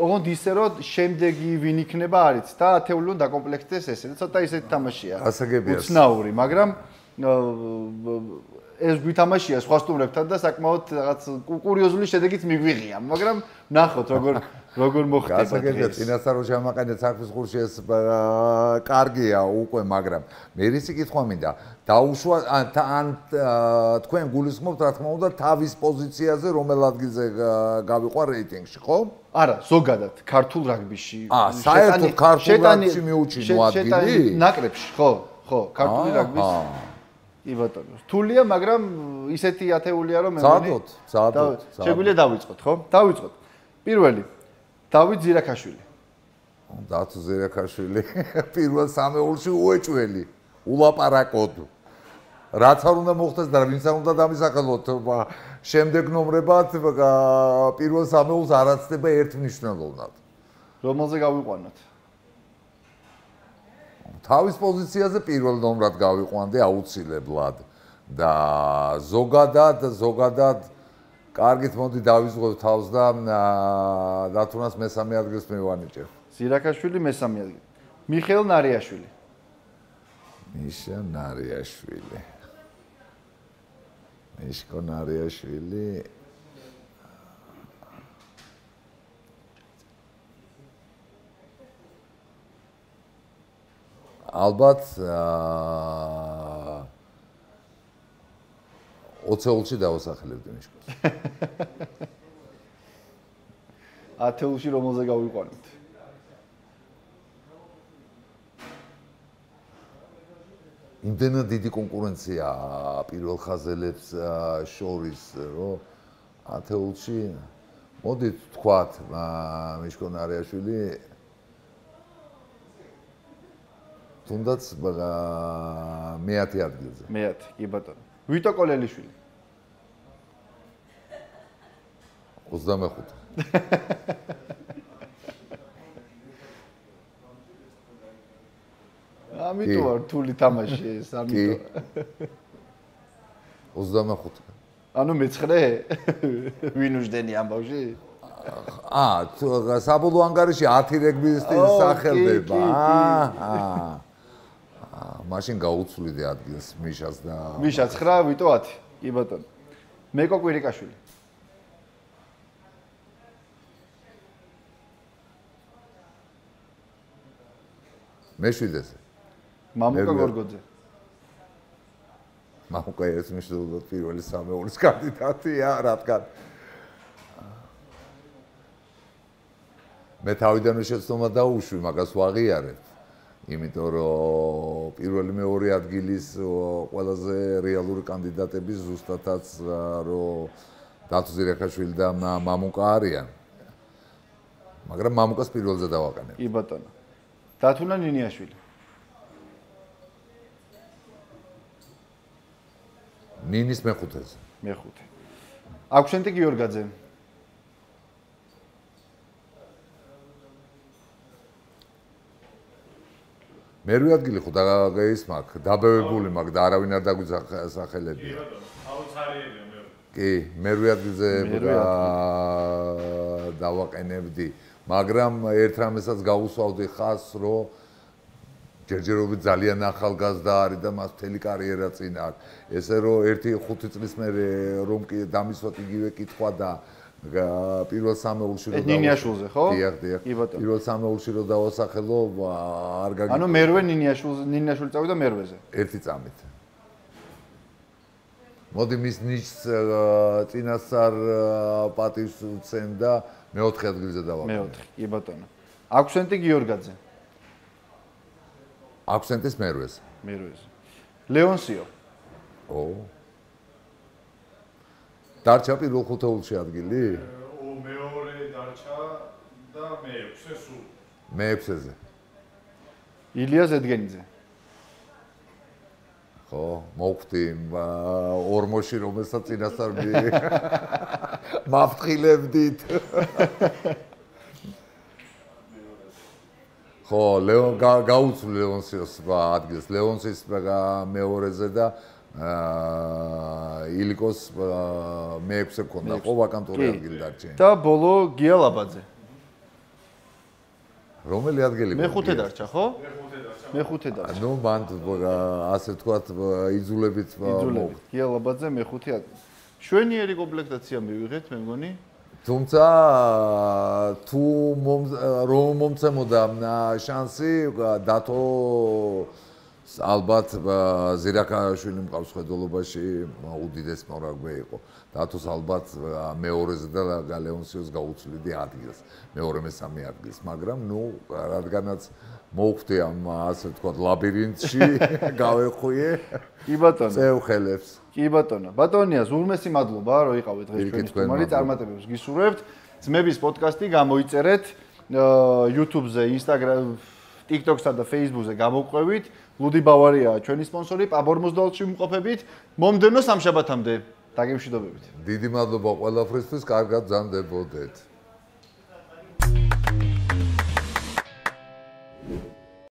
ოღონდ ისე რომ შემდეგი ვინ იქნება არის და ათეული უნდა დაკომპლექტდეს ესე. ცოტა ისეთი თამაშია. გასაგებია. უცნაური, მაგრამ ეს გვითამაშია სხვა სტუმრებთან და საკმაოდ რაღაც კურიოზული შედეგით მიგვიღია, მაგრამ ნახოთ როგორ მოხდება. გასაგებია, წინასწარ რო ჩამაყენეთ საქმის ხურში ეს კარგია უკვე, მაგრამ მე რისი კითხვა მინდა, დაუშვა ან თქვენ გულისხმობთ რა თქმა უნდა თავის პოზიციაზე რომელ ადგილზე გავიყვა რეიტინგში, ხო? არა, ზოგადად ქართულ რაგბიში. საერთოდ ქართულ რაგბიში მიუჩინო ადგილი? ნაკრებში, ხო, ქართული რაგბის კი ბატონო. რთულია, მაგრამ ისეთი ათეულია რომ მე მგონი. ზადოთ. შეგვიძლია დავიწყოთ, ხო? დავიწყოთ. პირველი დავით ზირაქაშვილი. დათო ზირაქაშვილი პირველ სამეულში უეჭველი. ულაპარაკოდ. რაც არ უნდა მოხდეს და ვინც არ უნდა დამისახელოთ შემდეგ ნომრებად პირველ სამეულს არ აცდება ერთ მნიშვნელოვნად. რომელზე გავიყვანოთ? თავის პოზიციაზე პირველ ნომრად გავიყვანდი აუცილებლად და ზოგადად კარგით მოდი დავიზღვევ თავს და დათუნას მესამე ადგილს მივანიჭებ. ზირაქაშვილი მესამე ადგილი. მიხეილ ნარიაშვილი. მიშა ნარიაშვილი. მიშკო ნარიაშვილი. ალბათ 20-ში დავასახელებდი მიშკოს. 10-ში რომელზე გავიყვანოთ? იმდენად დიდი კონკურენცია პირველ ხაზელებს შორის, რომ 10-ში მოდით თქვათ მიშკო ნარიაშვილი თუნდაც მე-10 ადგილზე. მე-10, კი ბატონო. ვიტო კოლელიშვილი. 25. ამიტომ არ რთული თამაში ეს, ამიტომ. 25. ანუ მე-9 ვინ უждენი ამ ბავში? საბოლოო ანგარიში 10 რეგბისტის სახელდება. მაშინ გაუცვლიდი ადგილს მიშას და მიშა 9, ვიტო 10. კი ბატონო. მეკო კვირიკაშვილი. მე-7-ზე. მამუკა გორგოძე. მამუკა ეს მნიშვნელოვნად პირველი სამეულის კანდიდატია, რადგან მე თავიდანვე შეცდომა დაუშვი, მაგას ვაღიარებ. იმიტომ რომ პირველი მეორე ადგილის ყველაზე რეალური კანდიდატები ზუსტადაც რომ დათო ზირაქაშვილი და მამუკა არიან. მაგრამ მამუკას პირველზე დავაყენებ. კი ბატონო. დათუნა ნინიაშვილი. ნინის მე-5-ზე. მე-5. აქვშენტი გიორგაძე. მერვე ადგილი ხო ის მაგ დაბევებული მაგ და არავინ არ დაგვისახელებია. აუცარიელია მე. კი, მერვე ადგილზე დავაყენებდი, მაგრამ ერთ რამესაც გაუსვავდი ხაზს, რომ ჯერჯერობით ძალიან ახალგაზრდა არის და მას მთელი კარიერა წინ აქვს. ესე რომ 1-5 წლის მერე რომ კი დამისვათ იგივე კითხვა და პირველ სამეულში რომ ნინიაშვილზე, ხო? დიახ. პირველ სამეულში რომ დავასახელო, არ გაგიწევს. ანუ მერვე ნინიაშვილი წავიდა მერვეზე. ერთი წამით. მოდი მის ნიშს წინასწარ პატივს უცემ და მე-4 ადგილზე დავაყენე. მე-4, კი ბატონო. აქვშენტი გიორგაძე. აქვსენტის მერვეზე. მერვეზე. ლეონსიო. დარჩა პირველ ხუთეულში ადგილი? მეორე დარჩა და მე-6-ე სულ. მე-6-ზე. ილია ზედგენიძე. ხო, მოვხვდი ორმოში რომელსაც წინასწარ მაფრთხილებდით. ხო, ლეონ გაუცვლი ლეონსიოს ადგილს. ლეონსის მე-2-ზე და ილიკოს მე-6-ზე ქონდა ხო ვაკანტური ადგილი დარჩენილი. და ბოლო გია ლაბაძე. რომელი ადგილი? მე-5 დარჩა, ხო? მე-5 დარჩა. ნუ მან ასე თქვათ იძულებით იძულებით. გია ლაბაძე მე-5 ადგილი. შვენიერი კომპლექტაცია მივიღეთ, მე მგონი. თუმცა თუ რომ მომცემოდა შანსი დათო ალბათ ზირაქაშვილი მყავს ხედულობაში უდიდეს მორაგბე იყო. დათოს ალბათ მე-2-ზე და ლეონსიოს გაუცვლიდი ადგილს, მე-3-მესამე ადგილს, მაგრამ ნუ რადგანაც მოვხვდი ამ ასე ვთქვათ ლაბირინთში, გავეხვიე. კი ბატონო. წევ ხელებს. კი ბატონო. ბატონიას ურმესი მადლობა, რომ იყავით დღეს ჩვენი სტუმარი, წარმატებებს გისურვებთ. ძმების პოდკასტი გამოიწერეთ YouTube-ზე, Instagram TikTok-სა და Facebook-ზე გამოვყვებით. ლუდი ბავარიაა ჩვენი სპონსორი, პაბორმოსდალში ვიმყოფებით. მომდევნო სამშაბათამდე დაგემშვიდობებით. დიდი მადლობა ყველაფრისთვის, კარგად გზანდებოდეთ.